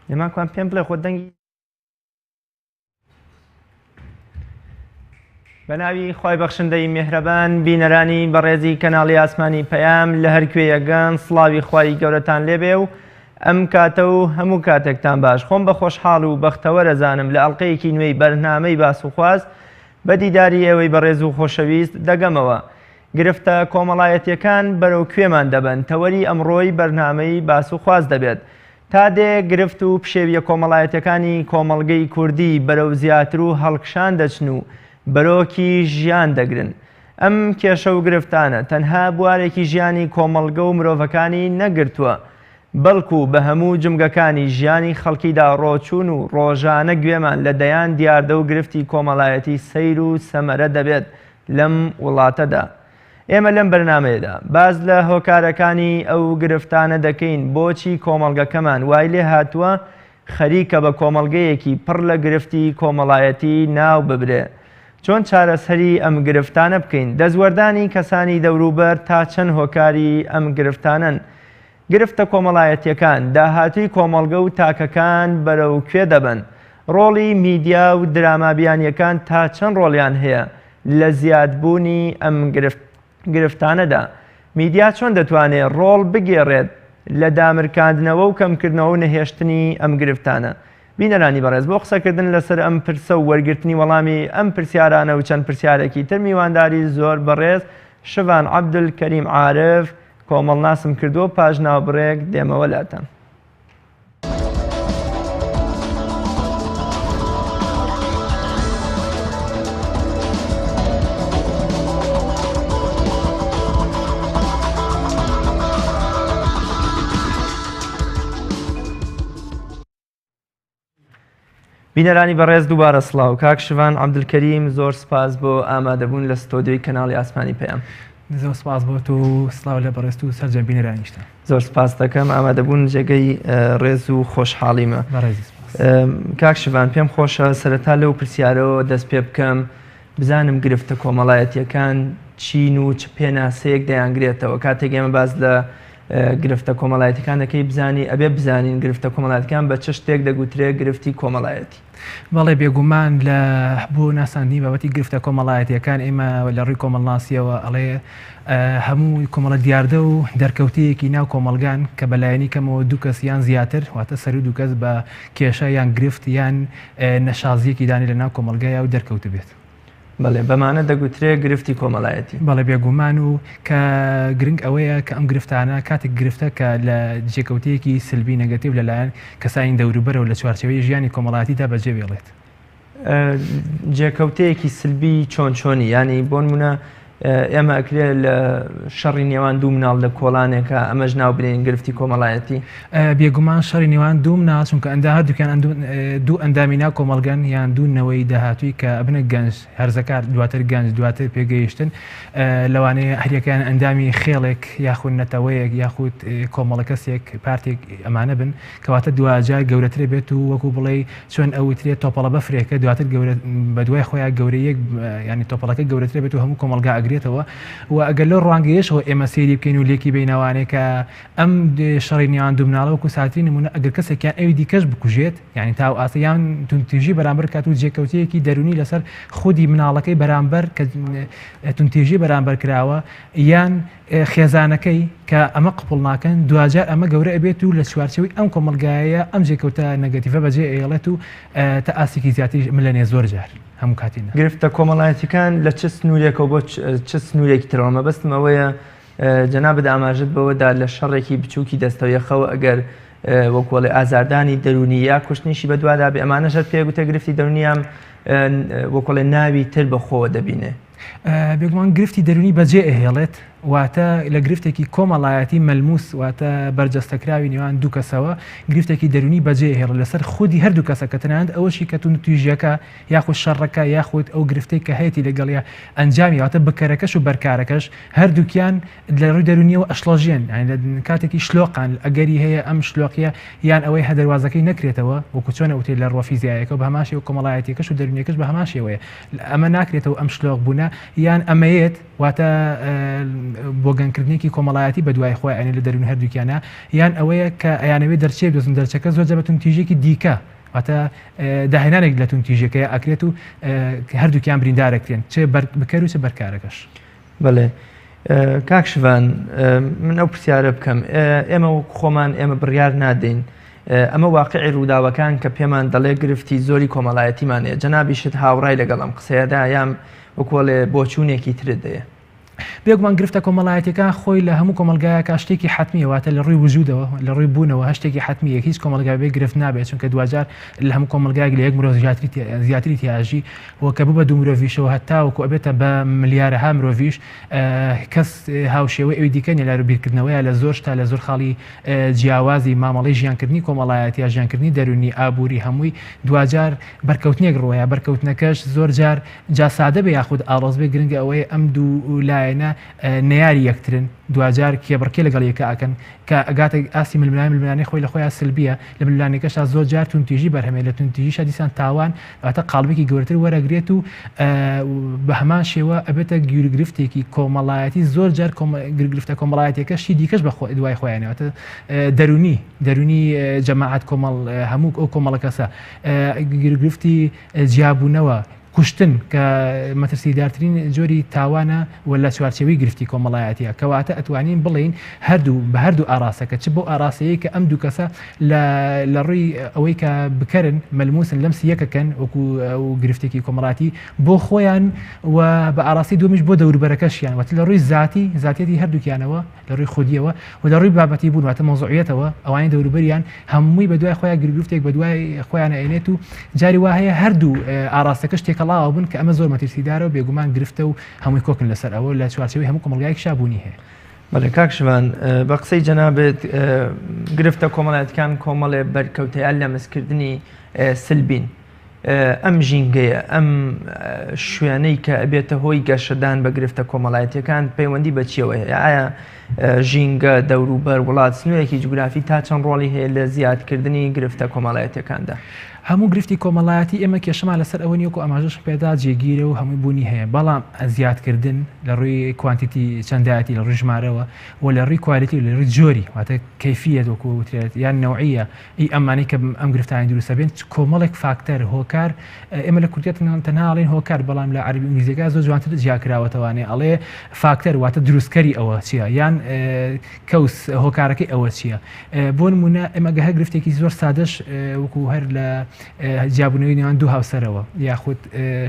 ئێماکوان پێم بڵێ خۆ دەنگی بەناوی خۆی بەخشندەی میهرەبان بینەرانی بەڕێزی کەناڵی ئاسمانی پەیام لە هەرکوێیەگەن سڵاوی خوای گەورەتان لێبێ و ئەم کاتە و هەموو کاتێکتان باش. خۆم بە خۆشحاڵ و بەختەوە دەزانم لە ئەڵلقەیەکی نوێی بەرنامەی باس و خواست بە دیداری ئێوەی بەڕێز و خۆشەویست دەگەمەوە. گرفتە کۆمەڵایەتیەکان بەرەو کوێمان دەبن، تەوەری ئەمڕۆی بەرنامەی باس و خواست دەبێت. تا دێ گرفت و پشێویە کۆمەڵایەتەکانی کۆمەڵگەی کوردی بەرەو زیاتر و هەڵکشان دەچن و بەرۆکی ژیان دەگرن. ئەم کێشە و گرفتانە تەنها بوارێکی ژیانی کۆمەڵگە و مرۆڤەکانی نەگرتووە، بەڵکو بە هەموو جمگەکانی ژیانی خەڵکیدا ڕۆچوون و ڕۆژانە گوێمان لە دەیان دیاردە و گرفتی کۆمەڵایەتی سەیر و سەمەرە دەبێت لەم وڵاتەدا. ئێمە لەم بەرنامەیەدا باز لە هۆکارەکانی ئەو گرفتانە دەکەین بۆچی کۆمەڵگەکەمان وای لێ هاتووە خەریکە بە کۆمەڵگەیەکی پڕ لە گرفتی کۆمەڵایەتی ناو ببرێ، چۆن چارەسەری ئەم گرفتانە بکەین، دەزوەردانی کەسانی دەوروبەر تا چەند هۆکاری ئەم گرفتانن. گرفتە کۆمەڵایەتیەکان داهاتووی کۆمەڵگە و تاکەکان بەرەو کوێ دەبن، ڕۆڵی میدیا و درامابیانیەکان تا چەند ڕۆڵیان هەیە لە زیادبوونی ئەم گرفتانەدا. میدیا چۆن دەتوانێت ڕۆڵ بگێڕێت لە دامرکاندنەوە و کەمکردنەوە و نەهێشتنی ئەم گرفتانە. بینەرانی بەڕێز، بۆ قسەکردن لەسەر ئەم پرسە و وەرگرتنی وەڵامی ئەم پرسیارانە و چەند پرسیارێکی تر میوانداری زۆر بەڕێز شڤان عەبدولکەریم عارف کۆمەڵناسم کردووە، پاش ناوبڕێک دێمەوە لاتەم. بینەرانی بەڕێز دووبارە سڵاو. کاک شڤان عەبدولکەریم، زۆر سپاس بۆ ئامادەبوون لە ستۆدیۆی کەناڵی ئاسمانی پەیام. زۆر سپاس بۆ تۆ، سڵاو لە بەڕێز و سەرجەم بینەرانیشتە. زۆر سپاس دەکەم، ئامادەبوون جێگەی ڕێز و خۆشحاڵیمە. کاک شڤان، پێم خۆشە سەرەتا لەو پرسیارەوە دەست پێ بکەم، بزانم گرفتە کۆمەڵایەتیەکان چین و چ پێناسەیەک دەیانگرێتەوە. کاتێک ئێمە باز لە گرفتە کۆمەڵایەتیەکان دەکەی بزانی ئەبێ بزانین گرفتە کۆمەڵایەتیەکان بە چ شتێک دەگوترێت گرفتی کۆمەڵایەتی. بەڵێ بێگومان لە بۆ ناساندنی بابەتی گرفتە کۆمەڵایەتیەکان ئێمە لە ڕووی کۆمەڵناسیەوە ئەڵێ هەموو کۆمەڵە دیاردە و دەرکەوتەیەکی ناو کۆمەلگان کە بەلایەنی کەمەوە دوو کەس یان زیاتر واتە سەری دوو کەس بە کێشە یان گرفت یان نەشازیەکی دانی لە ناو کۆمەلگایە و دەرکەوتە بێت. بەڵێ بەمانە دەگوترێت گرفتی کۆمەڵایەتی. بەڵێ بێگومان و کە گرنگ ئەوەیە کە ئەم گرفتانە کاتێک گرفتە کە لە جێکەوتەیەکی سلبی نەگەتیڤ لەلایەن کەسانی دەوروبەرەوە لە چوارچێوەی ژیانی کۆمەڵایەتیدا بەجێ بێڵێت. جێکەوتەیەکی سلبی چۆن چۆنی، ینی بۆ نمونە ئێمە ئەکرێ لە شەڕی نێوان دوو مناڵ لە کۆڵانێکە ئەمەش ناو بنێن گرفتی کۆمەڵایەتی. بێگومان شەڕی نێوان دوو مناڵ، چونکە ئەندا هەردووکیان دوو ئەندامی ناو کۆمەلگان یان دوو نەوەی داهاتووی کە ئەبنە گەنج هەرزەکار دواتر گەنج دواتر پێگەیشتن، لەوانەیە هەریەکان ئەندامی خێڵێک یاخود نەتەوەیەک یاخود کۆمەڵە کەسێک پارتێک ئەمانە بن کەواتە دوجار گەورەتر بێت و وەکو بڵێ چۆن ئەوترێت تۆپەڵە بەفرێکە دواتر بە دوای خۆیان گەورەیەک ینی تۆپەڵەکە گەورەتر بێت و هەموو کۆمەلگا ئەگرێتەوە. و ئەگەر لەو ڕوانگەیەشەوە ئێمە سێری بکەین و لێکی بینەوانێک کە ئەم شەڕی نێوان دوو مناڵە وەکو ساتری نمونە ئەگەر کەسێکیان ئەوی دیکەش بکوژێت یعنی تاو ئاسەیان تونتێژی بەرامبەر کات و جێکەوتەیەکی دەرونی لەسەر خودی مناڵەکەی بەرامبەر کە تونتێژی بەرامبەر کراوە یان خێزانەکەی کە ئەمە قپڵ ناکەن دوجار ئەمە گەورە ئەبێت و لە چوارچەوەی ئەم کۆمەلگایە ئەم جێکەوتە نەگەتیڤە بەجێ ئێڵێت و تا ئاسێکی زیاتری ملەنێ زۆر جار هەموو کاتینە. گرفتە کۆمەڵایەتیەکان لە چ سنوورێکەوە بۆ چ سنوورێکی ترەوە مەبەستم ئەوەیە جەنابەت ئاماژت بەوەدا لە شەڕێکی بچووکی دەستەویەخەوە ئەگەر وەکوڵێ ئازاردانی دەرونی یا کوشتنیشی بەدوادا بێ ئەمانەشت پێگوتە گرفتی دەرونیام وەکوڵێ ناوی تر بەخۆوە دەبینێ. بێگومان گرفتی دەرونی بەجێ ئەهێڵێت واتە لە گرفتێکی کۆمەڵایەتی مەلموس واتە بەرجەستەکراوی نێوان دوو کەسەوە گرفتێکی دەرونی بەجێ هێڵ لەسەر خودی هەردوو کەسە کە تەنانەت ئەوەشی کە تویژەکە یاخود شەڕەکە یاخود ئەو گرفتەی کە هەیەی لەگەڵیا ئەنجامی واتە بکەرەکەش و بەرکارەکەش هەردووکیان لە ڕووی دەرونیەوە ئەشڵەژێن کاتێکی شلۆقان ئەگەری هەیە ئەم شلۆقیە یان ئەوەی هەدەروازەکەی نەکرێتەوە وەکو چۆنە وتێ لە ڕۆ فیزیایەکە بە هەماشی و کۆمەڵایەتیەکەش و دەرونیەکەش بە هەماشیەوەیە ئەمە ناکرێتەوە ئەم شلۆق بوونە یان ئەمەیەت واتە بۆگەنکردنێکی کۆمەڵایەتی بە دوای خۆی ئەنێ لە دەروون هەردووکیانە یان ئەوەیە کە ئەیانەوەی دەرچێ دۆزن دەرچەکە زۆر جەبە تونتیژێکی دیکە واتە داهێنانێک لە تونتیژەکەی ئەکرێت و هەردووکیان بریندارەکرێن چێ بکەر و چه بەرکارەکەش. بڵێ کاکشوان من ئەو پرسیارە بکەم ئێمە خۆمان ئێمە بڕیار نادەین ئەمە واقعی ڕووداوەکان کە پێمان دەڵێ گرفتی زۆری کۆمەڵایەتیمانەیە جەنابیشت هاوڕای لەگەڵ ئەم قسەیەدا یان وەکۆڵێ بۆچوونێکی ترت دەیە بێگومان گرفتە کۆمەڵایەتەکان خۆی لە هەموو کۆمەلگایەکە شتێکی حتمیە واتە لە ڕووی وجودەوە لە ڕووی بوونەوە هەشتێکی حتمیە هیچ کۆمەلگای بێ گرفت نابێت چونکە دوجار لە هەموو کۆمەلگایەک لە یەک مرۆڤ زیاتری تیاژی وە کە بوو بە دوو مرۆڤیشەوە هەتاوەکو ئەبێتە بە ملیارەها مرۆڤیش کەس هاوشێوەی ئەوی دیکە لە ڕووبیرکردنەوەیە لە زۆر شتا لە زۆر خاڵی جیاوازی مامەڵی ژیانکردنی کۆمەڵایەتی یا ژیانکردنی دەرونی ئابووری هەمووی دوجار بەرکەوتنێک ڕۆیە بەرکەوتنەکەش زۆر جار جاسادە بە یاخود ئاڵۆز بێ گرنگە ئەوەیە ئەم دوو لایەنە نەیاری یەکترن دوجار کێبڕکێ لەگەڵ یەکە ئەکەن کە ئەگاتە ئاسی ململانی خۆی لە خۆیان سلبیە لە ململانێکەشا زۆر جار تونتیژی بەرهەمێ لە تونتیژیشە دیسان تاوان واتە قاڵبێکی گەورەتر وەرەگرێت و بە هەمان شێوە ئەبێتە گیرگرفتێکی کۆمەڵایەتی زۆر جار گرگرفتە کۆمەڵایەتێکەشی دیکەش بە دوای خۆیانەوەتە دەرونی جەماعەت کۆمەڵ هەموو ئەو کۆمەڵە کەسە گرگرفتی جیابوونەوە کوشتن کە مەترسیدارترین جۆری تاوانە و لە چوارچێوەی گرفتی کۆمەڵایەتیە کەواتە ئەتوانین بڵین بە هەردوو ئاراسەکە چ بۆ ئاراسەیە کە ئەم دوو کەسە لە ڕووی ئەوەی کە بکەرن مەلموسن لەم سیەکەکەن وەکو ئەو گرفتێکی کۆمەڵاتی بۆ خۆیان و بە ئاراسی دومیش بۆ دەوروبەرەکەشیان واتە لە ڕووی زاتیەتی هەردووکیانەوە لە ڕووی خودیەوە و لە ڕووی بابەتی بوون واتە مۆزوعیەتەوە ئەوانی دەوروبەریان هەمووی بە دوای خۆیان گرفتێک بە دوای خۆیان ئەێنێت و جاری وهەیە هەردوو ئاراسەکەش تێکەڵاوە بوون کە ئەمە زۆر مەترسیدارە و بێگومان گرفتە و هەمووی کۆکن لەسەر ئەوە لە چوارچێوەی هەموو کۆمەلگایەک شابوونی هەیە. بەڵێ کاکشوان بە قسەی جەنابێت گرفتە کۆمەڵایەتەکان کۆمەڵێ بەرکەوتەیان لە مەسکردنی سلبین ئەم ژینگەیە ئەم شوێنەی کە ئەبێتە هۆی گەشەدان بە گرفتە کۆمەڵایەتیەکان پەیوەندی بە چیەوە هەیە ئایا ژینگە دەوروبەر وڵات سنوویەکی جوگرافی تا چەند ڕۆڵی هەیە لە زیادکردنی گرفتە کۆمەڵایەتەکاندا هەموو گرفتی کۆمەڵایەتی ئێمە کێشەمان لەسەر ئەوە نیوەکو ئەماژەش پێدا جێگیرە و هەمووی بوونی هەیە بەڵام زیادکردن لە ڕووی کوانتیتی چەندایەتی لە ڕووی ژمارەوە و لە ڕووی کوالیتی لە ڕووی جۆری واتە کەیفیەت وەکو وترێت یان نەوعیە ئەمانەی کە ئەم گرفتانی دروستە بێن کۆمەڵێک فاکتەر هۆکار ئێمە لە کورتێت تەنها ئەڵێن هۆکار بەڵام لە عەربی ئینگلیزیەکە زۆر جوانتر جیاکراوەتەوانێ ئەڵێ فاکتەر واتە دروستکەری ئەوە چییە یان کەوس هۆکارەکەی ئەوە چییە بۆ نمونە ئێمە گەهە گرفتێکی زۆر سادەش وەکو هەر لە جیابوونەوەی نێوان دوو هاوسەرەوە یاخود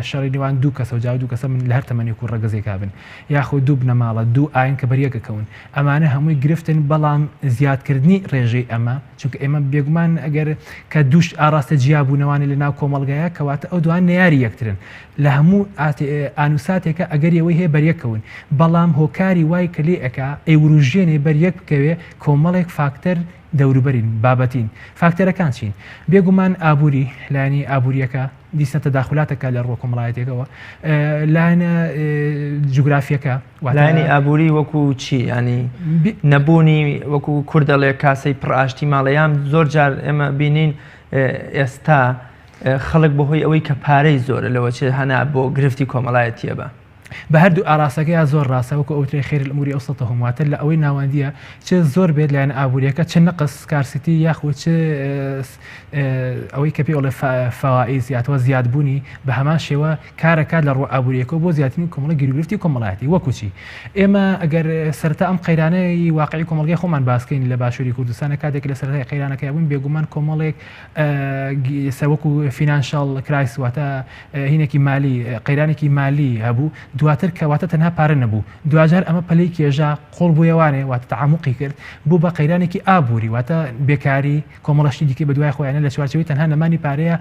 شەڕی نێوان دوو کەسە و جاو دوو کەسە من لە هەر تەمەنێک و ڕەگەزێکا بن یاخود دوو بنەماڵە دوو ئاین کە بەریەکەکەون ئەمانە هەمووی گرفتن بەڵام زیادکردنی ڕێژەی ئەمە چونکە ئێمە بێگومان ئەگەر کە دووش ئاراستە جیابوونەوانی لە ناو کۆمەڵگایە کەواتە ئەو دوان نەیاری یەکترن لە هەموو ئانوساتێکە ئەگەریەوەی هەیە بەریەکەون بەڵام هۆکاری وای کە لێ ئەکا ئەیوروژێنێ بەریەک بکەوێ کۆمەڵێک فاکتەر دەوروبەرین بابەتین فاکتەرەکان چین بێگومان ئابووری لایەنی ئابوووریەکە دیسە تەداخلاتەکە لە ڕۆ کۆمەڵایەتێکەوە لایەنە جوگرافیەکە لایەنی ئابووری وەکو چی ینی نەبوونی وەکو کوردەڵێ کاسەی پڕئاشتی ماڵەیان زۆر جار ئێمە بینین ئێستا خەڵک بەهۆی ئەوەی کە پارەی زۆرە لەوە چێ هەنا بۆ گرفتی کۆمەڵایەتیە بە بە هەردوو ئاراسەکەی زۆر ڕاستەوەکو ئەوترێ خێر الأموری ئەوسەتە هەمواتر لە ئەوەی ناوەندیە چ زۆر بێت لایەن ئابوووریەکە چ نەقص کارسیتی یاخود چ ئەوەی کە پێ ئەڵێ فەوائیز یاتوە زیادبوونی بە هەمان شێوە کارەکات لە ڕۆ ئابوووریەکە بۆ زیاترین کۆمەڵە گیرگرفتی کۆمەڵایەتی وەکو چی ئێمە ئەگەر سەرەتا ئەم قەیرانەی واقعی کۆمەڵگەی خۆمان باسکەین لە باشووری کوردستانە کاتێک لە سەرەتای قەیرانەکەی بوون بێگومان کۆمەڵێک وەکو فینانشال کرایس واتە هینێکی مالی قەیرانێکی مالی هەبوو دواتر کەواتە تەنها پارە نەبوو دوجار ئەمە پەلەی کێژا قۆڵ بوویەوانێ واتە تەعامقی کرد بوو بە قەیرانێکی ئابووری واتە بێکاری کۆمەڵەشتی دیکە بە دوای خۆیانە لە چوارچەوەی تەنها نەمانی پارەیە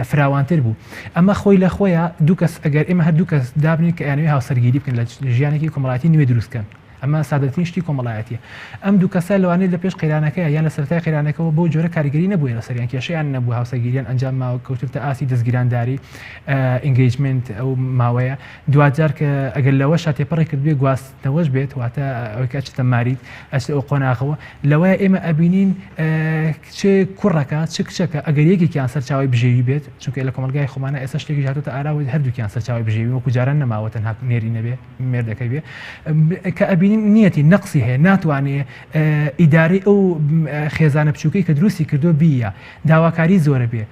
فراوانتر بوو ئەمە خۆی لە خۆیە دوو کەس ئەگەر ئێمە هەر دوو کەس دابنین کە یانەوەی هاوسەرگیری بکەن لە ژیانێکی کۆمەڵایەتی نوێ دروستکەن ئەمە سادەترین شتی کۆمەڵایەتیە ئەم دوو کەسە لەوانەیە لە پێش قەیرانەکەیە یان لە سەرەتای قەیرانەکەەوە بۆ جۆرە کاریگەری نەبووە لەسەریان کێشەیان نەبوو هاوسەرگیریان ئەنجام ماوە کەوتتە ئاسی دەستگیرانداری ئینگەیجمنت ئەو ماوەیە دوجار کە ئەگەر لەوە شاتێپەڕی کرد بێ گواستنەوەش بێت واتە ئەوەی کە چتە ماریت ئەچ ئەو قۆناغەوە لەوەیە ئێمە ئەبینین چێ کوڕەکە چ کچەکە ئەگەر یەکێکیان سەرچاوی بژێوی بێت چونکە لە کۆمەلگای خۆمانە ئێستا شتێکی هاتوتە ئاراوە هەردووکیان سەرچاوی بژێوی وەکو جاران نەماوە تەنها نێری نەبێ مێردەکەی بێ کە ئەبینین نیەتی نەقسی هەیە ناتوانێت ئیداری ئەو خێزانە بچووکەی کە دروستی کردو بیە داواکاری زۆرە بێ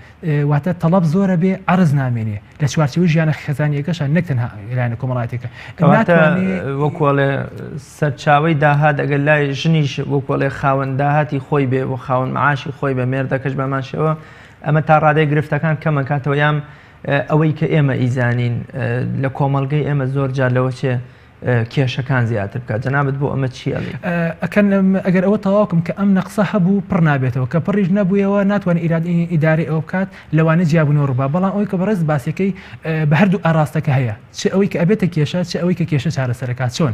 واتە تەڵەب زۆرە بێ عرض نامێنێ لە چوارچەوەی ژیانە خێزانیەکەشان نەک تەنها لایەنە کۆمەڵایەتێکە وەکوڵێ سەرچاوی داهات ئەگەر لای ژنیش وەکوڵێ خاوەن داهاتی خۆی بێ بۆ خاوەن معاشی خۆی بە مێردەکەش بەماشەوە ئەمە تا ڕادەی گرفتەکان کەمە کاتەوە یام ئەوەی کە ئێمە ئیزانین لە کۆمەڵگەی ئێمە زۆر جار لەوە چێ کێشەکان زیاتر بکات جەنابەت بۆ ئەمە چیەڵێ ئەکەن ئەگەر ئەوە تەواوکم کە ئەم نەقسە هەبوو پڕ نابێتەوە کە پڕیش نەبوویەوە ناتوانێت ئیداری ئەوە بکات لەوانە جیابوونەوە ڕووبا بەڵام ئەوەی کە بەڕێز باسیەکەی بە هەردوو ئاراستەکە هەیە چ ئەوەی کە ئەبێتە کێشە چ ئەوەی کە کێشە چارەسەرەکات چۆن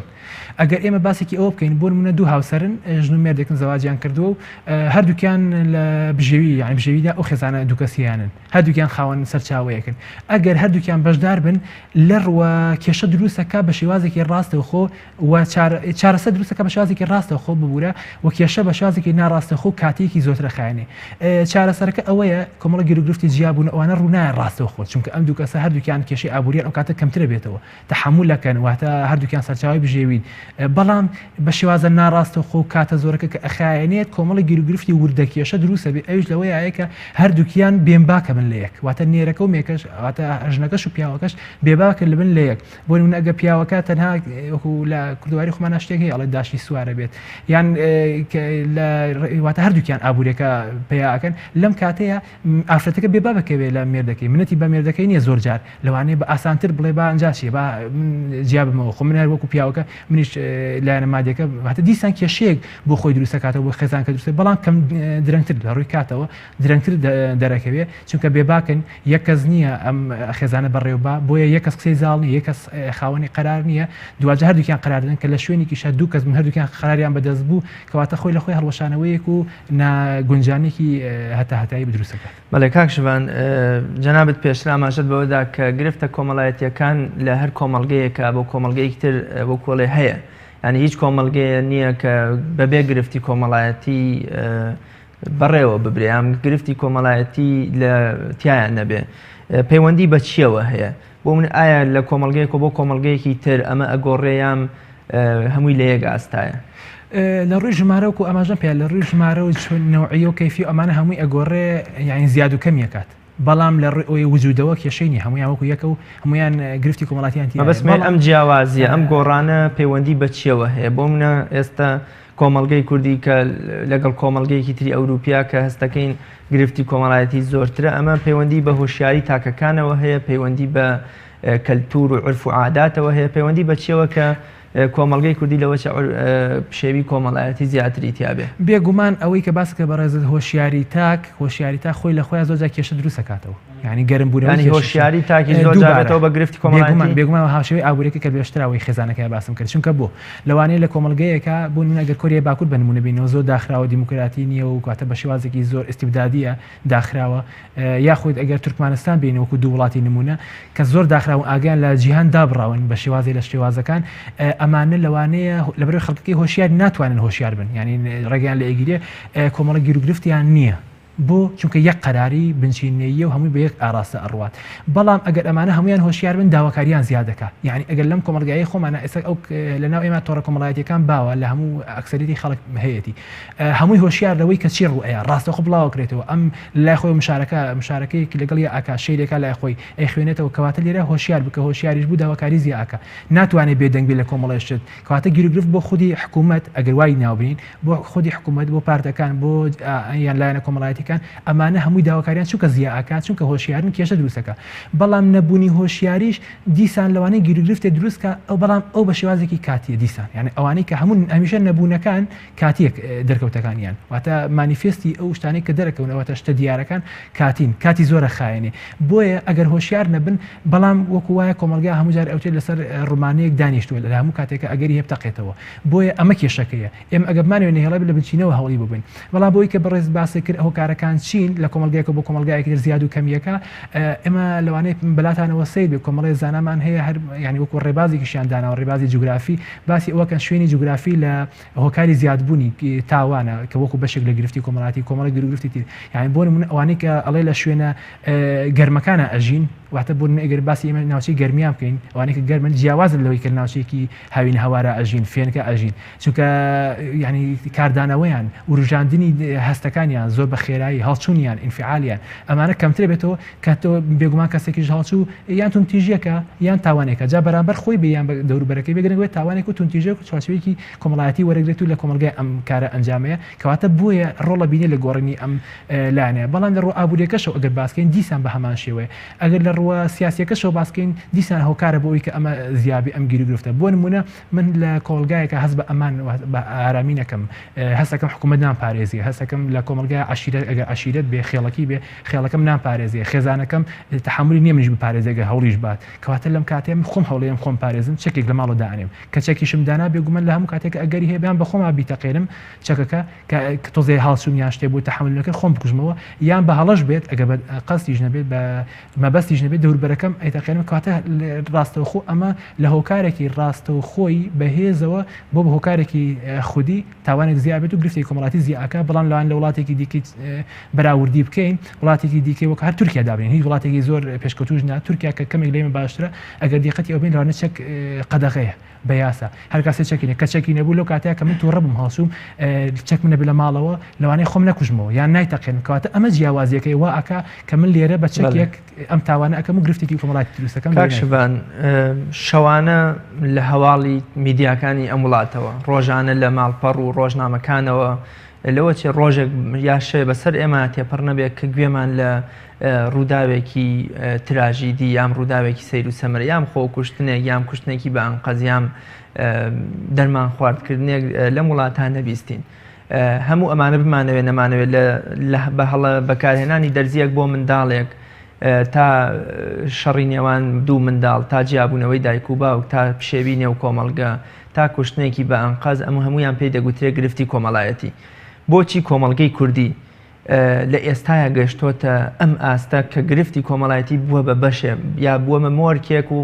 ئەگەر ئێمە باسێکی ئەوە بکەین بۆ نمونە دوو هاوسەرن ژن و مێردێکن زەواجیان کردووە و هەردووکیان لە بژێوی یعنی بژێویدا ئەو خێزانە دووکەسییانن هەردووکیان خاوەن سەرچاوەیەکن ئەگەر هەردووکیان بەشدار بن لەڕوە کێشە دروستەکە بە شێوازێکی ڕاستەوخۆ و چارەسەر دروستەکە بە شازێکی ڕاستەوخۆ ببوورە و کێشە بە شازێکی ناڕاستەخۆ کاتێکی زۆرترە خایێنێ چارەسەرەکە ئەوەیە کۆمەڵە گیرروگرفتی جیابوون ئەوانە ڕوونایە ڕاستەوخۆ چونکە ئەم دوو کەسە هەردووکیان کێشەی ئابووریان ئەو کاتە کەمترە بێتەوە تەحمولەکەن واتە هەردووکیان سەرچاوی بژێوین بەڵام بە شێوازە ناڕاستەخۆ کاتە زۆرەکە کە ئەخایێنێت کۆمەڵی گیرروگرفتی وردە کێشە دروستە بێ ئەوش لەوەیە کە هەردووکیان بێنباکە بن لە یەک واتە نێرەکە و مێکەش واتە ژنەکەش و پیاوەکەش بێباکە لە بن لە یەک بۆ نمونە ئەگە پیاوەکە تەنها وەکو لە کوردواری خۆمان شتێک هەیە ئەڵێ داشی سوارە بێت یان واتە هەردووکیان ئابوووریەکە پێیاکەن لەم کاتەیە ئافرەتەکە بێبابەکە بێ لە مێردەکەی منەتی بە مێردەکەی نییە زۆر جار لەوانەیە بە ئاسانتر بڵێ با ئەنجاشیە با جیابمەوە خۆ من هەر وەکو پیاوەکە منیش لایەنە مادیەکە هاتە دیسان کێشەیەک بۆ خۆی دروستەکاتەوە بۆ خێزان کە دروستە بەڵام کەم درەنگتر لە ڕووی کاتەوە درەنگتر دەرەکەوێت چونکە بێباکن یەک کەس نییە ئەم خێزانە بەڕێوەبا بۆیە یەک کەس قسەی زاڵ نیە یەک کەس خاوەنی قەرار نییە دوواجە هەردووکیان قەراردن کە لە شوێنێکیشە دوو کەس من هەردووکیان قەراریان بەدەست بوو کەواتە خۆی لە خۆی هەڵوەشانەوەیەک و ناگونجانێکی هەتایی بدروستەکە بەڵێ کاکشبان جەنابەت پێشتر ئاماژەت بەوەدا کە گرفتە کۆمەڵایەتیەکان لە هەر کۆمەڵگەیەکە بۆ کۆمەڵگەیەکی تر بۆ کۆڵێ هەیە ینی هیچ کۆمەڵگەیە نییە کە بەبێ گرفتی کۆمەڵایەتی بەڕێوە ببرێ گرفتی کۆمەڵایەتی لە تایان نەبێ پەیوەندی بە چیەوە هەیە بۆ من ئایا لە کۆمەڵگەیەک بۆ کۆمەڵگەیەکی تر ئەمە ئەگۆڕێیان هەمووی لە یەک ئاستایە لە ڕووی ژمارەوەکو ئەماژە پێ لە ڕووی ژمارە و نەوعی و کەیفی ئەمانە هەمووی ئەگۆڕێ یعنی زیاد و کەمیەکات بەڵام لە ڕووی وجودەوە کێشەی هەمویان وەکو یەکە و هەمویان گرفتی کۆمەڵاتیان بەسمێن ئەم جیاوازیە ئەم گۆڕانە پەیوەندی بە چیەوە هەیە بۆ منە ئێستا کۆمەڵگەی کوردی کە لەگەڵ کۆمەڵگەیەکی تری ئەوروپیا کە هەستەکەین گرفتی کۆمەڵایەتی زۆرترە ئەمە پەیوەندی بە هۆشیاری تاکەکانەوە هەیە پەیوەندی بە کەلتور و عرف و عاداتەوە هەیە پەیوەندی بە چیەوە کە کۆمەڵگەی کوردی لەوە شێوی کۆمەڵایەتی زیاتری تیاابێ بێگومان ئەوەی کە باسکە بەڕێزت هۆشیاری تاک خۆی لە خۆیان زۆرجار کێشە دروست دەکاتەوە یعنی گەرم بوونی هۆشیاری تاکی زۆرجارێتەوە بە گرفتی کۆمەڵایەتی بێگومان هاوشێوەی ئابوووریەکە کە بێشتراوەی خێزانەکە باسم کرد چونکە بۆ لەوانەیە لە کۆمەڵگەیەکە بۆ نمونەگەر کۆریە باکوور بە نمونە بینەوە زۆر داخراوە دیموکراتی نییە و کاتە بە شێوازێکی زۆر ئیستیبدادیە داخراوە یاخود ئەگەر تورکمانستان بینەوە وەکو دوو وڵاتی نمونە کە زۆر داخراون ئاگیان لە جیهان دابڕاون بە شێوازی لە شێوازەکان ئەمانە لەوانەیە لەبەر خەڵکی هۆشیار ناتوانن هۆشیار بن ینی ڕێگەیان لە ئێگیرێ کۆمەڵە گیرروگرفتیان نییە بۆ چونکە یەک قەراری بنچینەیە و هەمووی بە یەک ئاراستە ئەڕوات بەڵام ئەگەر ئەمانە هەمویان هۆشیار بن داواکاریان زیادەکە یعنی ئەگەر لەم کۆمەلگایی خۆمانە ئێستا ئەو لەناو ئێمە تۆڕە کۆمەڵایەتیەکان باوە لە هەموو ئەکسەریەتی خەڵک هەیەی هەمووی هۆشیار لەوەی کە چی ڕوئەیە ڕاستەخۆ بڵاوکرێتەوە ئەم لای خۆی مشارەکەیەکی لەگەڵ ئاکا شەیرێکە لای خۆی ئەی خوێنێتەوە کەواتە لێرە هۆشیار بکە هۆشیاریش بوو داواکاری زیاکە ناتوانێت بێدەنگ لە کۆمەڵێشت کەواتە گیرروگرفت بۆ خودی حکوومەت ئەگەر وای ناوبین بۆ خودی حکوومەت بۆ پارتەکان بۆ یان لایەنە کۆمەڵایەتیەکان ئەمانە هەمووی داواکاریان چونکە زیاکات چونکە هۆشیارن کێشە دروستەکە بەڵام نەبوونی هۆشیاریش دیسان لەوانەیە گیرروگرفتێ دروستکە ئەو بەڵام ئەو بە شێوازێکی کاتیە دیسان یعنی ئەوانەی کە هەموو هەمیشە نەبوونەکان کاتیەک دەرکەوتەکانیان واتە مانیفێستی ئەو شتانەی کە دەرەکەونەوەتە شتە دیارەکان کاتی زۆرە خایێنێ بۆیە ئەگەر هۆشیار نەبن بەڵام وەکو وایە کۆمەلگا هەموو جار ئەوتێت لەسەر ڕومانەیەک دانیشتووە لە هەموو کاتێکە ئەگەری هێبتەقێتەوە بۆیە ئەمە کێشەکەیە ئێمە ئەگەر بمانوێ نهێڵی لە بنچینەوە هەوڵی ببین بەڵام بۆی کە بەڕێز باسی کرد ئەو کار هۆکارەکان چین لە کۆمەلگایەکە بۆ کۆمەلگایەکی زیاد و کەمیەکە ئێمە لەوانەیە بەلاتانەوە سیر بێ کۆمەڵی زانامان هەیە هەر ینی وەکو ڕێبازێکیشیان داناوە ڕێبازی جوگرافی باسی ئەوەکەن شوێنی جوگرافی لە هۆکاری زیادبوونی تاوانە کە وەکو بەشێک لە گرفتی کۆمەڵاتی کۆمەڵی گرفتی تر یعنی بۆ نمونە ئەوانەی کە ئەڵێ لە شوێنە گەرمەکانە ئەژین واتە بۆ ئەگەر باسی ئێمە ناوچەی گەرمیان بکەین ئەوانەی کە گەرمن جیاوازن لەوەی کە ناوچەیەکی هاوین هەوارە ئەژین فێنکە ئەژین چونکە ینی کاردانەوەیان وروژاندنی هەستەکانیان زۆر بە خێرایی هەڵچوونیان ئینفعالیان ئەمانە کەمتر بێتەوە کە تۆ بێگومان کەسێکیش هەڵچوو یان تونتیژیەکە یان تاوانێکە جا بەرامبەر خۆی بێیان بە دەوروبەرەکەی بێگرنەوەی تاوانێک و تونتیژێک و چوارچێوەیەکی کۆمەڵایەتی وەرەگرێت و لە کۆمەلگای ئەم کارە ئەنجامەیە کەواتە بۆیە ڕۆڵە بینێ لە گۆڕینی ئەم لایەنەیە بەڵام لە ڕوو ئابوووریەکەشەوە ئەگەر باسکەین دیسان بە هەمان شێوەیە ئەگەر لە ڕووە سیاسیەکەشەوە باسکەین دیسان هۆکارە بۆەوەی کە ئەمە زیابی ئەم گیری گرفتە بۆ نمونە من لە کۆڵگایەکە هەست بە ئەمان بە ئارامی نەکەم هەستەکەم حکوومەت نامپارێزیە هەستەکەم لە کۆمەلگای عشیرەت ئەگەر عشیرەت بێ خێڵەکی بێ خێڵەکەم نامپارێزیە خێزانەکەم تحملی نییە منیش بپارێزێگە هەوڵیش بات کەواتە لەم کاتێم خۆم هەوڵێم خۆم پارێزم چەکێک لە ماڵە دانێم کە چەکیشم دانا بێگومەن لە هەموو کاتێک ئەگەری هەیەیان بە خۆما بیتەقێنم چەکەکە کە تۆزێ هاڵچوونیان شتێ بوو تحملەکە خۆم بکوژمەوە یان بە هەڵەش بێت ئەگە بە قەستیش نەبێت بە مەبەستیش نەبێت دەوروبەرەکەم ئەیتەقێنم کەواتە ڕاستەوخۆ ئەمە لە هۆکارێکی ڕاستەوخۆی بەهێزەوە بۆ بە هۆکارێکی خودی تاوانێک زیابێت و گرفتی کۆمەڵاتی زیاکە بەڵام لەوان لە وڵاتێکی دیکەی بەراوردی بکەین وڵاتێکی دیکەی وەک هەر تورکیا دابنین هیچ وڵاتێکی زۆر پێشکەوتوش نا تورکیا کە کەمێک لێمە باشترە ئەگەر دیقەتی ئەو بین ڕانە چەک قەدەغەیە بە یاسا هەر کەسێک چەکینە کە چەکی نەبوو لەو کاتەیە کە من تووڕە بم هەڵسووم چەک من نەبێ لە ماڵەوە لەوانەیە خۆم نەکوژمەوە یان نایتەقێنم کەواتە ئەمە جیاوازیەکەی وا ئەکا کە من لێرە بە چەکێک ئەم تاوانە ئەەکەم و گرفتێکی کۆمەڵاتی دروستەکەم کاکشبان شەوانە لە هەواڵی میدیاکانی ئەم وڵاتەوە ڕۆژانە لە ماڵپەڕ و ڕۆژنامەکانەوە لەوە چێ ڕۆژێک یاشێ بەسەر ئێمە تێپەڕ نەبێت کە گوێمان لە ڕووداوێکی تراژیدی یام ڕووداوێکی سەیر و سەمەرە یام خۆ کوشتنێک یام کوشتنێکی بە ئەنقەز یام دەرمان خواردکردنێک لەم وڵاتان نەبیستین هەموو ئەمانە بمانەوێت نەمانەوێت بە هەڵە بەکارهێنانی دەرزیەک بۆ منداڵێک تا شەڕی نێوان دوو منداڵ تا جیابوونەوەی دایک و باوک تا پشێوی نێو کۆمەڵگە تا کوشتنێکی بە ئەنقەز هەمویان پێی دەگوترێت گرفتی کۆمەڵایەتی بۆچی کۆمەڵگەی کوردی لە ئێستاە گەشتۆتە ئەم ئاستە کە گرفتی کۆمەڵایەتی بووە بە بەشێ یا بووەمە مۆرکێک و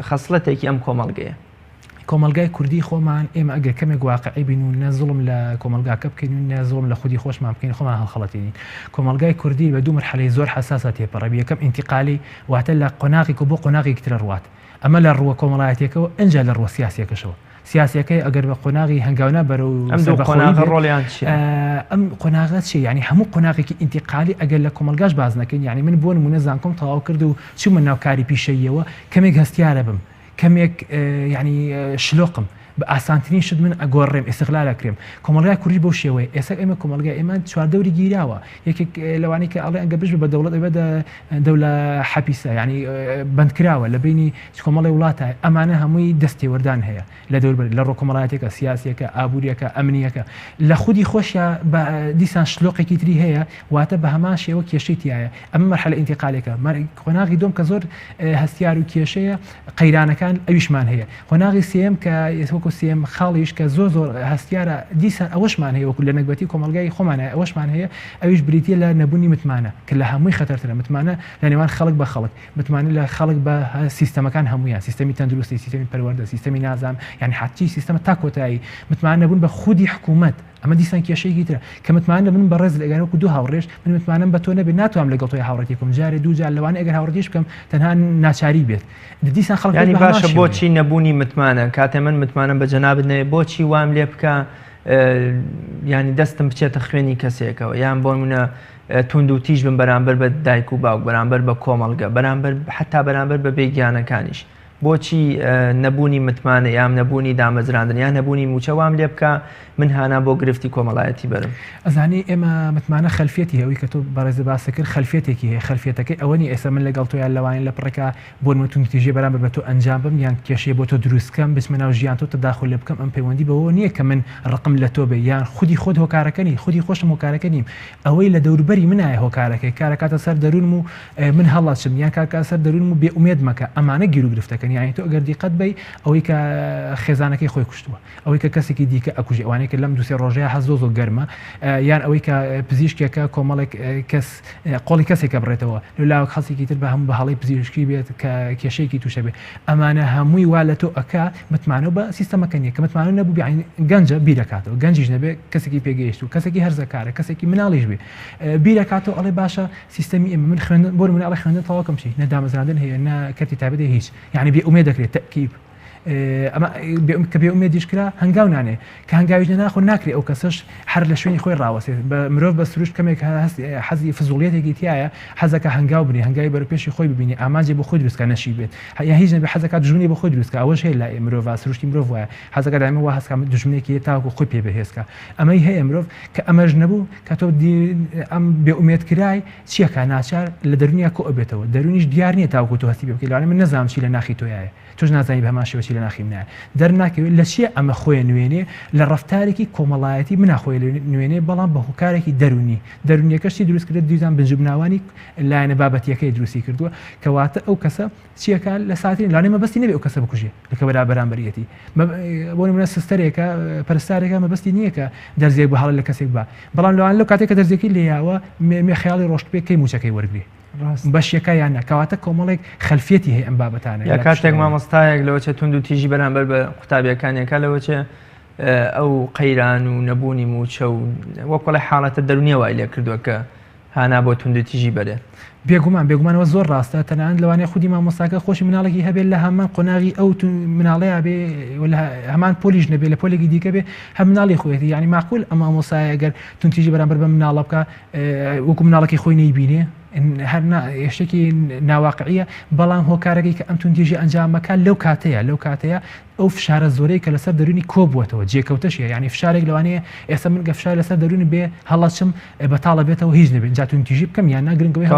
خەسڵەتێکی ئەم کۆمەڵگەیە کۆمەلگای کوردی خۆمان ئێمە ئەگەر کەمێک واقعی بین و نەزڵم لە کۆمەلگاکە بکەین و نەزڵم لە خودی خۆشمان بکەین خۆمان هەڵخەڵەتێنین کۆمەلگای کوردی بە دوو مرحلەی زۆر حساسە تێپەڕە یەکەم ئینتیقالی واتە لە قۆناغێک و بۆ قۆناغێکی ترە ڕوات ئەمە لە ڕووە کۆمەڵایەتێکەوە ئەنجا لە ڕووە سیاسیەکەشەوە سیاسەکەی ئەگەر بە قۆناغی هەنگاونا بەرە و ئەم قۆناغات چی ینی هەموو قۆناغێکی ئینتیقالی ئەگەر لە کۆمەلگاش باز نەکەین ینی من بۆ نمونە زانکۆم تەواو کرد و چوومە ناوکاری پیشەیەوە کەمێک هەستیارە بم کەمێک ینی شلۆقم بە ئاسانترین شت من ئەگۆڕێم ئێستقلال ئەکرێم کۆمەلگای کوردی بۆ شێوەیە ئێستا ئێمە کۆمەلگای ئێمە چواردەوری گیراوە یەکێک لەوانەیە کە ئەڵێ ئەگە بژ بە دەوڵەت ئەوە دەولە حەپیسە ینی بەندکراوە لە بینی کۆمەڵی وڵاتە ئەمانە هەمووی دەستێوەردان هەیە لە دەوربەر لە ڕۆ کۆمەڵایەتێکە سیاسیەکە ئابوووریەکە ئەمنیەکە لە خودی خۆشیە بە دیسان شلۆقێکی تری هەیە واتە بە هەمان شێوە کێشەی تایە ئەمە مەرحلە ئینتیقالێکە قۆناغی دۆم کە زۆر هەستیار و کێشەیە قەیرانەکان ئەویشمان هەیە قۆناغی سێم کە وەکو سێم خاڵیش کە زۆر هەستیارە دیسان ئەوەشمان هەیە وەکو لە نەکبەتی کۆمەلگای خۆمانە ئەوەشمان هەیە ئەویش بریتە لە نەبوونی متمانە کە لە هەمووی خەتەرترە متمانە لە نێوان خەڵک بە خەڵک متمانە لە خەڵک بە سیستەمەکان هەمویان سیستەمی تەندروستی سیستەمی پەروەردە سیستەمی نازام یعنی حتی سیستەمە تا کۆتایی متمانە بوون بە خودی حکوومەت ئەمە دیسان کێشەیەکی ترە کە متمانە من بەڕێز لەگەرەوەکو دوو هاوڕێژ من متمانم بە تۆ نەبێت ناتوانم لەگەڵ تۆی هاوڕێتێکم جارێ دوو جار لەوانە ئەگەر هاوڕێتیش بکەم تەنها ناچاری بێت دیسان خەڵک ینی باشە بۆچی نەبوونی متمانە کاتێ من متمانم بە جەنابت نەوێ بۆچی وام لێ بکە ینی دەستم بچێتە خوێنی کەسێکەوە یان بۆ منە تونند و تیژ بم بەرامبەر بە دایک و باوک بەرامبەر بە کۆمەڵگە بەرامبەر حتا بەرامبەر بە بێگیانەکانیش بۆچی نەبوونی متمانە یام نەبوونی دامەزراندن یان نەبوونی موچە وام لێ بکە من هانا بۆ گرفتی کۆمەڵایەتی بەرم ئەزانی ئێمە متمانە خەلفێتی هەوی کە تۆ بەڕێز باسە کرد خەلفێتێکی هەیە خەلفێتەکەی ئەوەنی ئێستا من لەگەڵ تۆیان لەوانین لە پڕێکا بۆ تونتیژێ بەرامبەر بە تۆ ئەنجام بم یان کێشەیە بۆ تۆ دروستکەم بچمە ناو ژیان تۆ تەداخل لێ بکەم ئەم پەیوەندی بەوە نییە کە من ڕقم لە تۆ بێ یان خودی خۆت هۆکارەکەنی خودی خۆشم هۆکارەکە نیم ئەوەی لە دەوروبەری منایە هۆکارەکەی کارەکاتە سەر دەروونم و من هەڵاچم یان کاکە سەر دەروونم و بێ ئومێد مەکە ئەمانە گیر و گرفتەکە دەکەن یانی تۆ ئەگەر دیقەت بی ئەوەی کە خێزانەکەی خۆی کوشتووە ئەوەی کە کەسێکی دیکە ئەکوژێ ئەوانەیە کە لەم دووسێ ڕۆژەیە حەز زۆ گەرمە یان ئەوەی کە پزیشکێکە کۆمەڵێک کەس قۆڵی کەسێکە بڕێتەوە لەلاوە خەڵکێکی تر بە هەموو بە هەڵی پزیشکی بێت کە کێشەیەکی تووشە بێت ئەمانە هەمووی وا لە تۆ ئەکا متمانە بە سیستەمەکە نیە کە متمانە نەبوو گەنجە بیرەکاتەوە گەنجیش نەبێت کەسێکی پێگەیشت و کەسێکی هەرزەکارە کەسێکی مناڵیش بێ بیرەکاتەوە ئەڵێ باشە سیستەمی ئێمە من خوێندن بۆ مناڵی خوێندن تەواوکەم چی نەدامەزراندن هەیە نە کەتی تابێت هیچ یعنی بێ ئومێد دەکرێت تەکیب ئەمە کە بێ ئومێدیش کرا هەنگاو نانێ کە هەنگاویش ناخۆ ناکرێت ئەو کەسەش هەر لە شوێنی خۆی ڕاوەسێت بە مرۆڤ بە سروش کەمێک حەزی فزوڵیەتێکی تایە حەزەکە هەنگاو بنی هەنگاوی بەرەپێشی خۆی ببینی ئاماجێ بۆ خۆی دروستکە نەشی بێت یا هیچ نەبێ حەزەکە دژمنی بۆ خۆی دروستکە ئەوەش هەیە لای مرۆڤ سروشتی مرۆڤ وایە حەزەکە دائما وا هەستکە دژمنێکی تاوەکو خۆی پێ بەهێزکە ئەمەی هەیە مرۆڤ کە ئەمەش نەبوو کە تۆ ئەم بێ ئومێدکرای چیەکە ناچار لە دەرونیا کۆ ئەبێتەوە دەرونیش دیار نییە تاوەکو تۆ هەستی پێ بکەی لەوانەیە من نەزانم چی لە ناخی تۆیایە تۆش نازانی بە هەمان شێوەی لە ناخیم نایە دەرناکەوێت لە چیە ئەمە خۆی نوێنێ لە ڕەفتارێکی کۆمەڵایەتی مناخۆی نوێنێ بەڵام بە هۆکارێکی دەرونیەکەشی دروست کرێت دویزان بنجبناوانی لایەنە بابەتیەکەی دروستی کردووە کەواتە ئەو کەسە چیەکە لە ساتین لاانێ مەبەستی نەبێت ئەو کەسە بکوژێ لەکە بەرامبەریەتی بۆ نمونە سستەرێکە پەرستارێکە مەبەستی نییە کە دەرزێک بە هەڵە لە کەسێک بە بەڵام لەوان لەو کاتێک کە دەرزێکی لێیاوە مێ خەیاڵی ڕۆشتپێکەکەی موچەکەی وەرگری بەشیەکە یان نەکەواتە کۆمەڵێک خەلفێتی هەیە ئەم بابەتانە یا کاتێک مامۆستایەک لەوە چێ تونند و تیژی بەرامبەر بە قوتابیەکانیەکە لەوە چێ ئەو قەیران و نەبوونی موچە و وەکڵی حاڵەتە دەرونیە وای لێ کردووە کە هانا بۆ تونند و تیژی بەرێ بێگومانەوە زۆر ڕاستە تەنانەت لەوانەیە خودی مامۆستاکە خۆشی مناڵێکی هەبێت لە هەمان قۆناغی ئەو مناڵەیە بێ هەمان پۆلیش نەبێت لە پۆلێکی دیکە بێ هەم مناڵی خۆیەتی یعنی ماقول ئەم مامۆستایە ئەگەر تونتیژی بەرامبەر بە مناڵە بکە وەکو مناڵەکەی خۆی نەیبینێ هەر شتێکی ناواقعیە بەڵام هۆکارەکەی کە ئەم تونتیژی ئەنجامەکە لەو کاتەیە ئەو فشارە زۆرەی کە لەسەر دەرونی کۆبووەتەوە جێکەوتەشیە ینی فشارێک لەوانەیە ئێستا من گەفشار لەسەر دەرونی بێ هەڵەچم بەتاڵە بێتەوە هیچ نبێت جا تونتیژی بکەم یان ناگرنگەوەی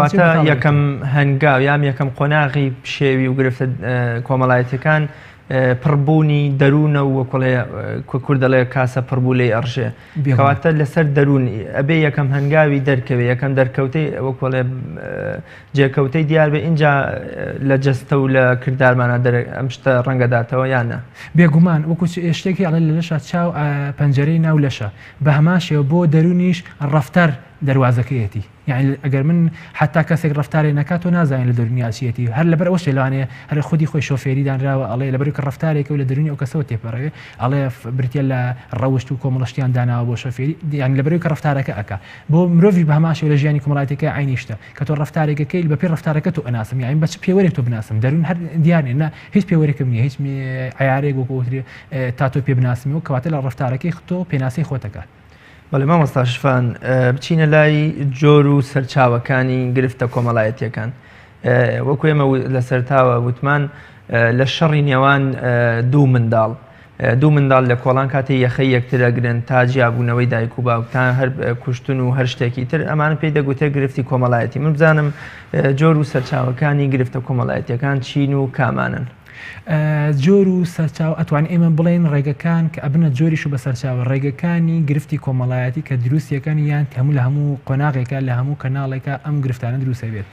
یەکەم هەنگاو یام یەکەم قۆناغی شێوی و گرفتە کۆمەڵایەتەکان پڕبوونی دەروونە و وەکڵێ کوردەڵێ کاسە پڕبوو لێ ئەڕژێ کەواتە لەسەر دەروون ئەبێ یەکەم هەنگاوی دەرکەوێ یەکەم دەرکەوتەی وەکڵێ جێکەوتەی دیار بێ اینجا لە جەستە و لە کردارمانە ئەم شتە ڕەنگەداتەوە یانە بێگومان وەکو شتێکی ئەڵێ لە لەشە چاو پەنجەرەی ناو لەشە بە هەماشەوە بۆ دەرونیش ڕەفتەر دەواازەکەیەتی یعنی ئەگەر من حتا کەسێک ڕفتارێ نکات و نازانین لە دەرونیاسیەتی هەر لەبەر ئەوە شێلوانەیە هەر خودی خۆی شۆفێری دانراوە ئەڵێ لەبەر کە ڕفتارێکە و لە دەرونی ئەو کەسەوە تێپەڕێ ئەڵێ بریتە لە ڕەوشت و کۆمەڵشتیان داناوە بۆ شۆفێری یان لەبەر کە ڕفتارەکە ئەکا بۆ مرۆڤی بە هەماشەوە لە ژیانی کۆمەڵایەتەکە عینیشتە کە تۆ ڕفتارێکەکەی بە پێ ڕفتارەکە تۆ ئەناسم یعنی بە چ پێوەرێک تۆ بناسم دەرون هەر دیانێ نه هیچ پێوەرێکم نییە هیچ عیارێک وەکوتری تا تۆ پێ بناسمی و کەواتە لە ڕفتارەکەی تۆ پێناسی خۆتەکە بەڵێ مامۆستا شفان بچینە لای جۆر و سەرچاوەکانی گرفتە کۆمەڵایەتیەکان وەکو ئێمە لە سەرتاوە وتمان لە شەڕی نێوان دوو منداڵ لە کۆڵان کاتی یەخەی یەکتر ئەگرن تا جیابوونەوەی دایک و باوکتان هەر کوشتن و هەر شتێکی تر ئەمانە پێی دەگوتێ گرفتی کۆمەڵایەتی من بزانم جۆر و سەرچاوەکانی گرفتە کۆمەڵایەتیەکان چین و کامانن جۆر و سەرچاو ئەتوان ئێمە بڵێن ڕێگەکان کە ئەبنە جۆریش و بە سەرچاوە ڕێگەکانی گرفتی کۆمەڵایەتی کە دروستیەکانی یان هەموو لە هەموو قۆناغێکە لە هەموو کەناڵێکە ئەم گرفتانە دروستە بێت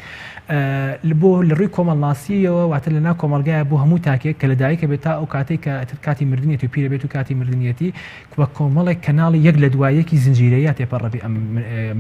بۆ لە ڕووی کۆمەڵناسیەوە واتە لە ناو کۆمەلگایە بۆ هەموو تاکێک کە لە دایکە بێت تا ئەو کاتێک کە کاتی مردنیەتی و پیرە بێت و کاتی مردنیەتی بە کۆمەڵێک کەناڵی یەک لە دوایەکی زنجیرەیە تێپەڕەبی ئەم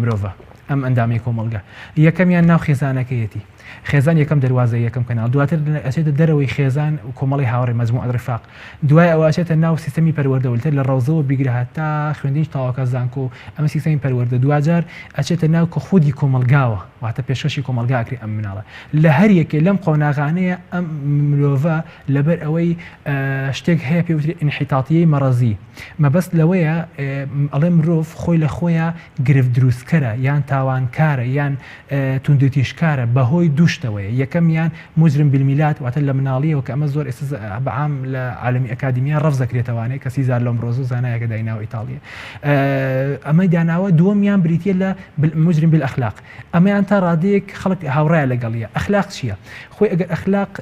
مرۆڤە ئەم ئەندامی کۆمەلگا یەکەمیان ناو خێزانەکەیەتی خێزان یەکەم دەواازە یەکەم کەناڵ دواتر ئەچێتە دەرەوەی خێزان و کۆمەڵی هاوڕێ مەجموع ڕفاق دوای ئەوە ئەچێتە ناو سیستەمی پەروەردەوەتر لە ڕەوزەوە بیگرە تا خوێندنیش تاواکە زانکۆ ئەمە سیستەمی پەروەردە دوجار ئەچێتە ناو کە خودی کۆمەلگاوە واتە پێشکەشی کۆمەلگاکری ئەم مناڵە لە هەر یەکێ لەم قۆناغانەیە ئەم مرۆڤە لەبەر ئەوەی شتێک هەیە پێوتری انحیتاتیەی مەڕەزی مەبەست لەوەیە ئەڵێ مرۆڤ خۆی لە خۆیان گرفت دروستکەرە یان تاوانکارە یان توندوتیشکارە بەهۆی دوشتەوەی یەکەمیان مجرم بالمیلات واتە لە مناڵیەوە کە ئەمە زۆر ئێستا بەعام لە عالمی ئەکادیمیان ڕەفز دەکرێتەوانەیە کە سیزار لۆمبرۆزۆ زانایەکە دایناوە ئیتاڵیە ئەمەی داناوە دووەمیان بریتە لە مجرم بالئەخلاق ئەمەیان تا ڕادەیەک خەڵک هاوڕایە لەگەڵیە ئەخلاق چییە خۆی ئەگەر ئەخلاق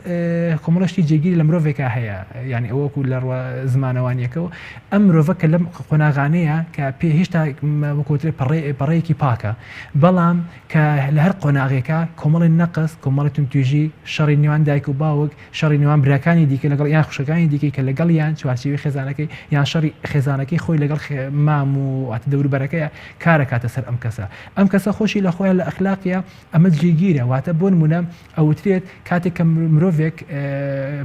کۆمەڵشتی جێگیری لە مرۆڤێکە هەیە یعنی ئەوەکو لە زمانەوانیەکەەوە ئەم مرۆڤە کە لەم قۆناغانەیە کە پێ هێشتا وەکوترێ پەڕەیەکی پاکە بەڵام کە لە هەر قۆناغێکە کۆمەڵی نەقص کەس کۆمەڵێتون توێژی شەڕی نێوان دایک و باوک شەڕی نێوان براکانی دیکە لەگەڵ یان خوشەکانی دیکەی کە لەگەڵ یان چوارچێوی خێزانەکەی یان شەڕی خێزانەکەی خۆی لەگەڵ مام و ئاتە دەوروبەرەکەیە کارە کاتە سەر ئەم کەسە خۆشی لە خۆیان لە ئەخلاقیە ئەمە جێگیرە واتە بۆ نمونە ئەوترێت کاتێک کە مرۆڤێک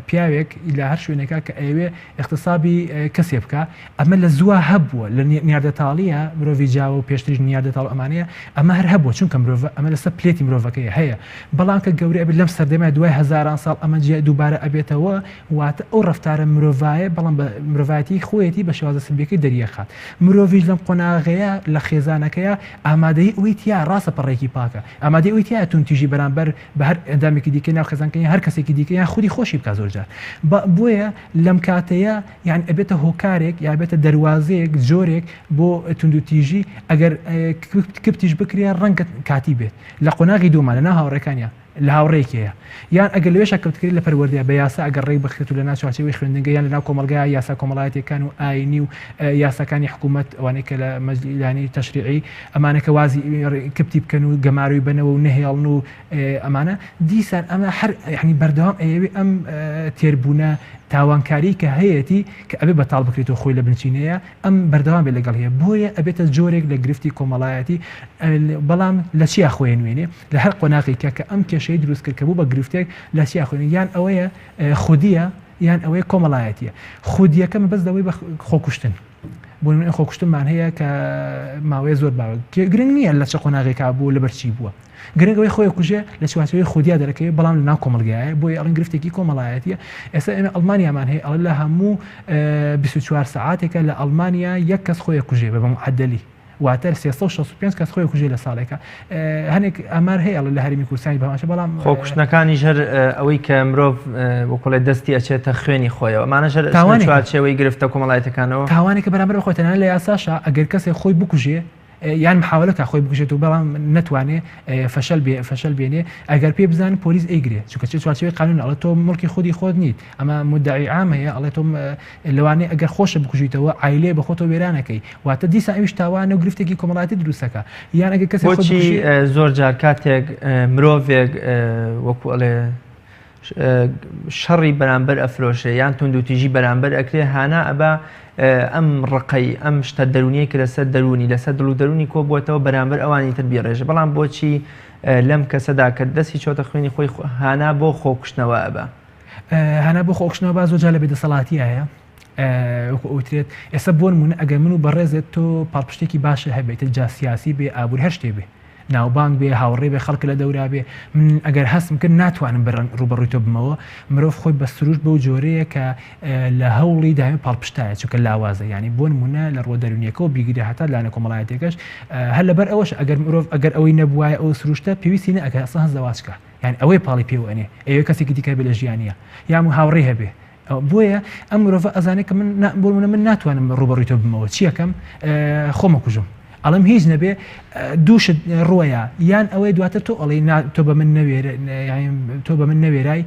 پیاوێک لە هەر شوێنێکا کە ئەوێ اختصابی کەسێ بکە ئەمە لە زووە هەبووە لە نیاردەتاڵیە مرۆڤی جاوە و پێشتریش نیاردەتاڵ ئەمانەیە ئەمە هەر هەبووە چونکە مرۆڤ ئەمە لەسەر پلێتی مرۆڤەکەی هەیە بەڵام کە گەورە ئەبێت لەم سەردەمای دوای هەزاران ساڵ ئەمە دووبارە ئەبێتەوە واتە ئەو ڕەفتارە مرۆڤایە بەڵام بە مرۆڤایەتی خۆیەتی بە شێوازە سلبیەکەی دەریەخات مرۆڤیش لەم قۆناغەیە لە خێزانەکەیە ئامادەی ئەوەی تیا ڕاستە پەڕێکی پاکە ئامادەی ئەوەی تیا تونتیژی بەرامبەر بە هەر ئەندامێکی دیکە ناو خێزانەکەی هەر کەسێکی دیکە یان خودی خۆشی بکات زۆرجار بۆیە لەم کاتەیە یان ئەبێتە هۆکارێک یا بێتە دەواازەیەک جۆرێک بۆ توندوتیژی ئەگەر کپتیش بکرێ ڕەنگە کاتی بێت لە قۆناغی دوومان لە ناو هاوڕێکانیە لە هاوڕێکەیە یان ئەگەر لەوێشە کەوتکرێت لە پەروەردەیە بە یاسا ئەگەر ڕێی بخێت و لە ناوچوارچەوەی خوێندنگە یان لە ناو کۆمەلگای یاسا کۆمەڵایەتەکان و ئاینی و یاساکانی حکوومەت ئەوانەی کە لە مەجلیانی تەشریعی ئەمانە کە وازی کپتی بکەن و گەماروی بنەوە و نەهێڵن و ئەمانە دیسان ئەمە هەر یعنی بەردەوام ئەوێ ئەم تێربوونە تاوانکاری کە هەیەی کە ئەبێ بەتاڵ بکرێتەوە خۆی لە بنچینەیە ئەم بەردەوام بێت لەگەڵ هەیە بۆیە ئەبێتە جۆرێک لە گرفتی کۆمەڵایەتی بەڵام لە چیا خۆی نوێنێ لە هەر قۆناغی کە ئەم کێشەی دروست کرد کە بوو بە گرفتێک لە چیا خوێنێ یان ئەوەیە خودیە یان ئەوەیە کۆمەڵایەتیە خودیەکەم بەس دەوەی بە خۆکوشتن بۆ خۆکوشتمان هەیە کە ماوەیە زۆر باوە گرنگ نییە لە چه قۆناغێکا بوو لەبەرچی بووە گرنگەوەی خۆی کوژێ لە چوارچێوەی خودیا دەرەکەی بەڵام لە ناو کۆمەلگایە بۆی ئەڵین گرفتێکی کۆمەڵایەتیە ئێستا ئێمە ئەڵمانیامان هەیە ئەڵ لە هەموو 24 ساعاتێکە لە ئەڵمانیا یەک کەس خۆی کوژێ بە معدەلی واتر 365 کەس خۆی کوژێ لە ساڵێکە هەنێک ئەمار هەیە لە هەرمی کوردستانی بەماشە بەڵام خۆکوشتنەکانی ژەر ئەوەی کە مرۆڤ وەکڵێ دەستی ئەچێتە خوێنی خۆیەوە ئەمانە ژەر چوارچێوەی گرفتە کۆمەڵایەتەکانەوە تاوانێکە بەرامبەر بخۆێتەنە لە یاساشە ئەگەر کەسێک خۆی بکوژێ یان محاولەکە خۆی بکوژێت و بەڵام نەتوانێ فەشەل بێنێ ئەگەر پێ بزان پۆلیس ئەیگرێت چونکە چوارچێوەی قانون ئەڵێ تۆ مڵکی خودی خۆت نیت ئەمە مدعی عام هەیە ئەڵێ تۆ لەوانەیە ئەگەر خۆشە بکوژیتەوە عایلێ بە خۆتەوە وێرانەکەی واتە دیسان ئەویش تاوانە و گرفتێکی کۆمەڵایەتی دروستەکە یان ئەگەر کەسێک زۆر جار کاتێک مرۆڤێک وەکو ئەڵێ شەڕی بەرامبەر ئەفرۆشێ یان توندوتیژی بەرامبەر ئەکرێ هانا ئەبا ئەم ڕقەی ئەم شتە دەرونیە کە لەسەر دەرونی لەسەر دڵ و دەرونی کۆ بووەتەوە بەرامبەر ئەوانی تر بیێڕێژە بەڵام بۆچی لەم کەسەدا کە دەستی چۆتە خوێنی خۆی هانا بۆ خۆکوشتنەوە ئەبا هانا بۆ خۆکوشتنەوە با زۆرجار لە بێدەسەڵاتی هەیە ئەوترێت ئێستا بۆ نمونە ئەگەر من و بەڕێزێت تۆ پاڵپشتێکی باشە هەبێت جا سیاسی بێ ئابووری هەر شتێ بێ ناوبانگ بێ هاوڕێ بێ خەڵک لە دەورا بێ من ئەگەر هەستم کرد ناتوانم ڕوبەڕووی تۆ بمەوە مرۆڤ خۆی بە سروش بەو جۆرەیە کە لە هەوڵی داوێ پاڵپشتایە چونکە لاوازە ینی بۆ نمونە لە ڕۆ دەرونیەکەەوە بیگری هەتا لاەنە کۆمەڵایەتێکەش هەر لەبەر ئەوەش ئەگەر مرۆڤ ئەگەر ئەوەی نەبووایە ئەو سروشتە پێویستی نە ئەگەر ئەسڵ هەست دەواچکە یان ئەوەی پاڵی پێوەنێ ئەوێ کەسێکی دیکە بێ لە ژیانیە یان هاوڕێ هەبێ بۆیە ئەم مرۆڤ ئەزانێت کە بۆ من ناتوانم ڕوبەڕووی تۆ بمەوە چیەکەم خۆمە کوژم ئەڵم هیچ نەبێ دووشت ڕۆیە یان ئەوەی دواتر تۆ ئەڵێ تۆ بە من نەوێرە تۆ بە من نەوێرای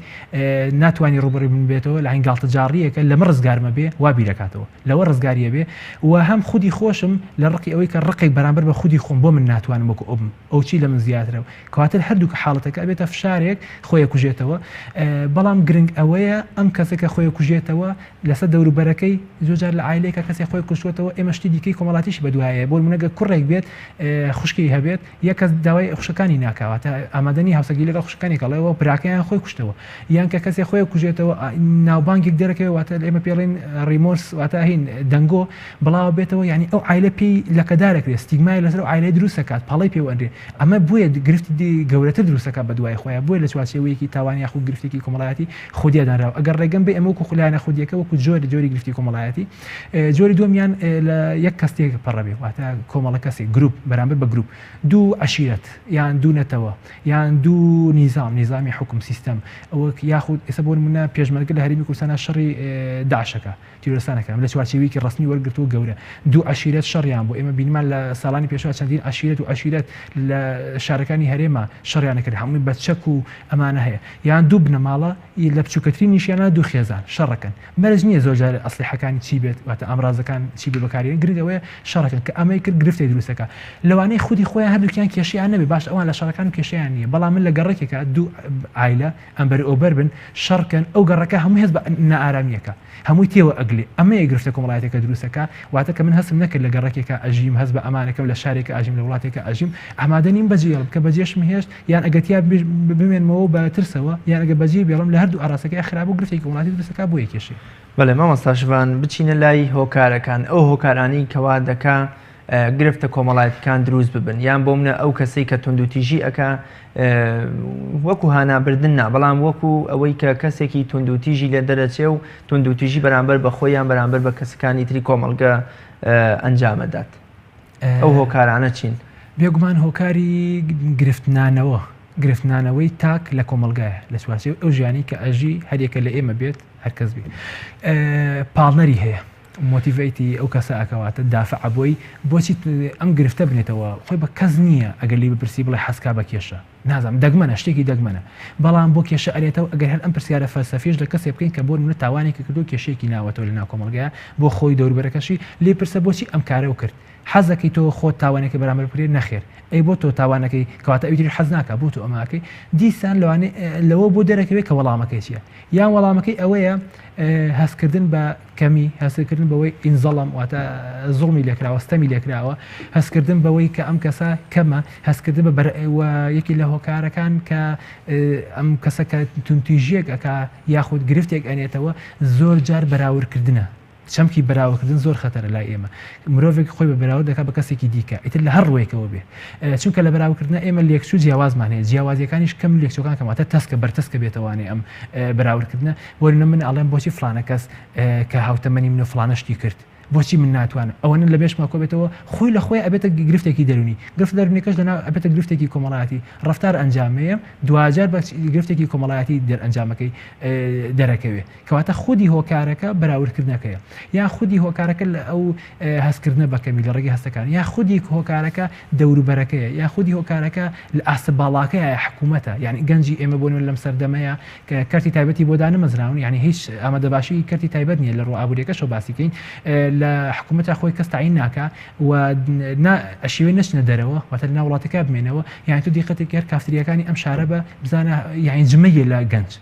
ناتوانانی ڕوبەڕووی من بێتەوە لە هەنگاڵتە جاڕیەکە لەمە ڕزگارمە بێ وا بیرەکاتەوە لەوە ڕزگاریە بێ و هەم خودی خۆشم لە ڕقی ئەوەی کە ڕقێک بەرامبەر بە خودی خۆم بۆ من ناتوانم وەکو ئەوم ئەو چی لە من زیاترەوە کەواتر هەردووکە حاڵەتەکە بێتە فشارێک خۆی کوژێتەوە بەڵام گرنگ ئەوەیە ئەم کەسێکە خۆی کوژێتەوە لەسەر دەوروبەرەکەی زۆرجار لە عایلەیەکە کەسێک خۆی کوشتوەوە ئێمە شتی دیکەی کۆمەڵاتیش بەدوایە بۆ منەگە کوڕێک بێت خوشکی هەبێت یەکەس داوای خوشەکانی ناکەواتە ئامادەنی هاوسەگی لەگەڵ خوشەکانی کەڵێەوە پراکەیان خۆی کوشتەوە یان کە کەسێک خۆی کوژێتەوە ناوبانگێک دەرەکەواتە ئێمە پێڵێن ڕیمۆرس واتە هین دەنگۆ بڵاو بێتەوە ینی ئەو عایلە پێی لەکەدارەکرێت ستیگمای لەسەر عایلەی دروستەکات پاڵی پێوەندێ ئەمە بووە گرفتی گەورەتر دروستەکە بە دوای خۆیان بووە لە چوارچێوەیەکی تاوانی یاخود گرفتێکی کۆمەڵایەتی خودیادانراوە ئەگەر ڕێگەم بێ ئەمە وەکو خولایەنە خودیەکە وەکو جۆری گرفتی کۆمەڵایەتی جۆری دومیان لە یەک کەسێک پەڕەبێ واتە کۆمەڵە کەسێک گروپ بەرامبەر بە گروپ دوو عشیرەت یان دوو نەتەوە یان دوو نیزامی حکم سیستەم ئەوە یاخود ئێستا بۆ نمونە پێشمەرگە لە هەرێمی کوردستانە شەڕی داعشەکە تیرۆرستانەکە لە چوارچێوەیەکی ڕسمی وەرگرتووە گەورە دوو عشیرەت شەڕیان بۆ ئێمە بینمان لە ساڵانی پێشەوە چەندین عشیرەت و عشیرەت لە شارەکانی هەرێمە شەڕیانە کرد هەمووی بەچەک و ئەمانە هەیە یان دوو بنەماڵە لە بچووکەترین نیشیانە دوو خێزان شەڕەکەن مەرج نییە زۆرجار ئەسلحەکانی چی بێت واتە ئەمڕازەکان چی بێ بەکارێن گرنگەوەیە شەڕەکەن کە ئەمەی کرد گرفتێک گرفتی دروستەکە لەوانەیە خودی خۆیان هەردووکیان کێشیان نەبێ باش ئەوان لە شەڕەکان کێشیان نییە بەڵام من لە گەڕێکێکە دوو ئایلە ئەمبەر ئۆبەر بن شەڕکەن ئەو گەڕەکە هەموو هێز بە نائارامیەکە هەمووی تێوە ئەگلێ ئەمە گرفتە کۆمەڵایەتەکە دروستەکە واتە کە من هەستم نەکرد لە گەڕێکێکە ئەژیم هەست بە ئەمانەکەم لە شارێکە ئاژیم لە وڵاتێکە ئەژیم ئامادە نیم بەجێڵم کە بەجێشم هێشت یان ئەگەتیا بمێنمەوە بە ترسەوە یان ئەگە بەجێ بێڵم لە هەردوو ئاراسەکەی خراپ و گرفتی کۆمەڵایەتی دروستەکە بۆ یەکێشێ بەڵێ مامۆستا شوان بچینە لای هۆکارەکان ئەو هۆکارانی کەوا دەکا گرفتە کۆمەڵایەتەکان دروست ببن یان بۆ منە ئەو کەسەی کە توندوتیژی ئەکا وەکو هانابردن نا بەڵام وەکو ئەوەی کە کەسێکی توندوتیژی لە دەرەچێ و توندوتیژی بەرامبەر بە خۆیان بەرامبەر بە کەسەکانی تری کۆمەڵگە ئەنجامەدات ئەو هۆکارانە چین بێگومان هۆکاری گرفتنانەوەی تاک لە کۆمەلگایە لە سواسی ئەو ژیانی کە ئەژی هەرێکە لە ئێمە بێت هەرکەس بێت پاڵنەری هەیە مۆتیڤیتی ئەو کەسە ئەکەواتە دافع بۆی بۆچی ئەم گرفتە بنێتەوە خۆی بە کەس نییە ئەگەر لی بپرسی بڵێ حەسکا بە کێشە نازانم دەگمەنە شتێکی دەگمەنە بەڵام بۆ کێشە ئەرێتەوە ئەگەر هەر ئەم پرسیارە فەلسەفیش لە کەسێ بکەین کە بۆ منە تاوانێکی کردو کێشێکی ناوەتەوە لە ناو کۆمەلگایە بۆ خۆی دەوروبەرەکەشی لێ پرسە بۆچی ئەم کارەوە کرد حەزەکەی تۆ خۆت تاوانێکی بەرامبەر بکرێت نەخێر ئەی بۆ تۆ تاوانەکەی کەواتە ئەویتری حەز ناکە بۆ تۆ ئەماکەی دیسان لەوانێ لەوە بۆ دەرەکەوێت کە وەڵامەکەی چییە یان وەڵامەکەی ئەوەیە هەستکردن بە کەمی هەستکردن بەوەی ئینزەڵم واتە زوڵمی لێکراوە ستەمی لێکراوە هەستکردن بەوەی کە ئەم کەسە کەمە هەستکردن بە یەکی لە هۆکارەکان کە ئەم کەسە کە تونتیژیەک ئەکا یاخود گرفتێک ئەنێتەوە زۆر جار بەراوردکردنە چەمکی بەراوردکردن زۆر خەتەرە لای ئێمە مرۆڤێک خۆی بە بەراورد دەکات بە کەسێکی دیکە ئیتر لە هەر ڕوەیەکەوە بێ چونکە لە بەراوردکردن ئێمە لێکچوو جیاوازمان هەیە جیاوازیەکانیش کەم لێکچوەکان کەماتە تەسکە بەرتەسکە بێتەوانێ ئەم بەراوردکردنە وەرنە من ئەڵێم بۆچی فلانە کەس کە هاوتەمەنی منە فلانە شتی کرد بۆچی من ناتوانم ئەوەنە لە بێشما کۆبێتەوە خۆی لە خۆی ئەبێتە گرفتێکی دەرونی گرفت دەرونیەکەش لەناو ئەبێتە گرفتێکی کۆمەڵایەتی ڕەفتار ئەنجامەیە دوجار بە گرفتێکی کۆمەڵایەتی دەرئەنجامەکەی دەرەکەوێ کەواتە خودی هۆکارەکە بەراوردکردنەکەیە یا خودی هۆکارەکە لە ئەو هەستکردنە بەکەمی لە ڕێگەی هەستەکان یا خودی هۆکارەکە دەوروبەرەکەیە یا خودی هۆکارەکە لە ئاستەباڵاکەیە حکوومەتە یعنی گەنجی ئێمە بۆ لەم سەردەمەیە کە کارتی تایبەتی بۆ دانەمەزراون یعنی هیچ ئامادەباشی کارتی تایبەت نییە لە ڕۆ ئابوووریەکەشەوە باسیکەین لە حکوومەتە خۆی کەس تاعین ناکە و ئەشیوەی نەچنە دەرەوە واتە لە ناو وڵاتەکە بمێنەوە یانی تو دیقەتێک هەر کافتریەکانی ئەم شارە بە بزانە یعنی جمەیە لە گەنج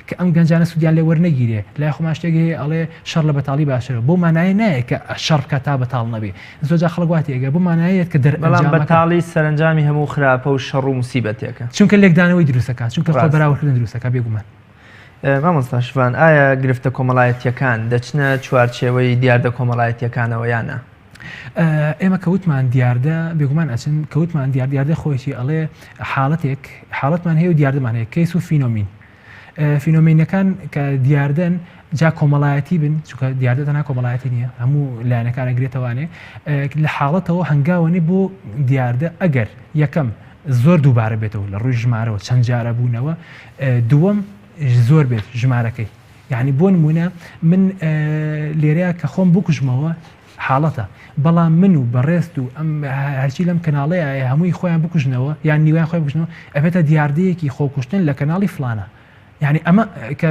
کە ئەم گەنجانە سوودیان لێ وەرنەگیرێ لای خۆمان شتێک هەیە ئەڵێ شەڕ لە بەتاڵی باشترە بۆ مانایە نایە کە شەڕ بکات تا بەتاڵ نەبێ زۆرجار خەڵک واتی ئەگەر بۆ مانایەت کە بەڵام بەتاڵی سەرنجامی هەموو خراپە و شەڕ و موسیبەتێکە چونکە لێکدانەوەی دروستەکە چونکە خۆ بەراوردکردن دروستەکە بێگومان مامۆستا شوان ئایا گرفتە کۆمەڵایەتیەکان دەچنە چوارچێوەی دیاردە کۆمەڵایەتیەکانەوە یانە ئێمە کەوتمان دیاردە بێگومان ئەچن کەوتمان دیاردە خۆشی ئەڵێ حاڵەتمان هەیە و دیاردەمان هەیە کەیس و فینۆمین فینۆمینەکان کە دیاردن جا کۆمەڵایەتی بن چونکە دیاردە تەنها کۆمەڵایەتی نییە هەموو لایەنەکان ئەگرێتەوانێ لە حاڵەتەوە هەنگاوەنی بۆ دیاردە ئەگەر یەکەم زۆر دووبارە بێتەوە لە ڕووی ژمارەوە چەند جارە بوونەوە دووەم زۆر بێت ژمارەکەی یعنی بۆ نمونە من لێرەیە کە خۆم بکوژمەوە حاڵەتە بەڵام من و بەڕێست و ئەم هەرچی لەم کەناڵەیە هەمووی خۆیان بکوژنەوە یان نیویان خۆی بکوژنەوە ئەبێتە دیاردەیەکی خۆکوشتن لە کەناڵی فلانە یعنی ئەمە کە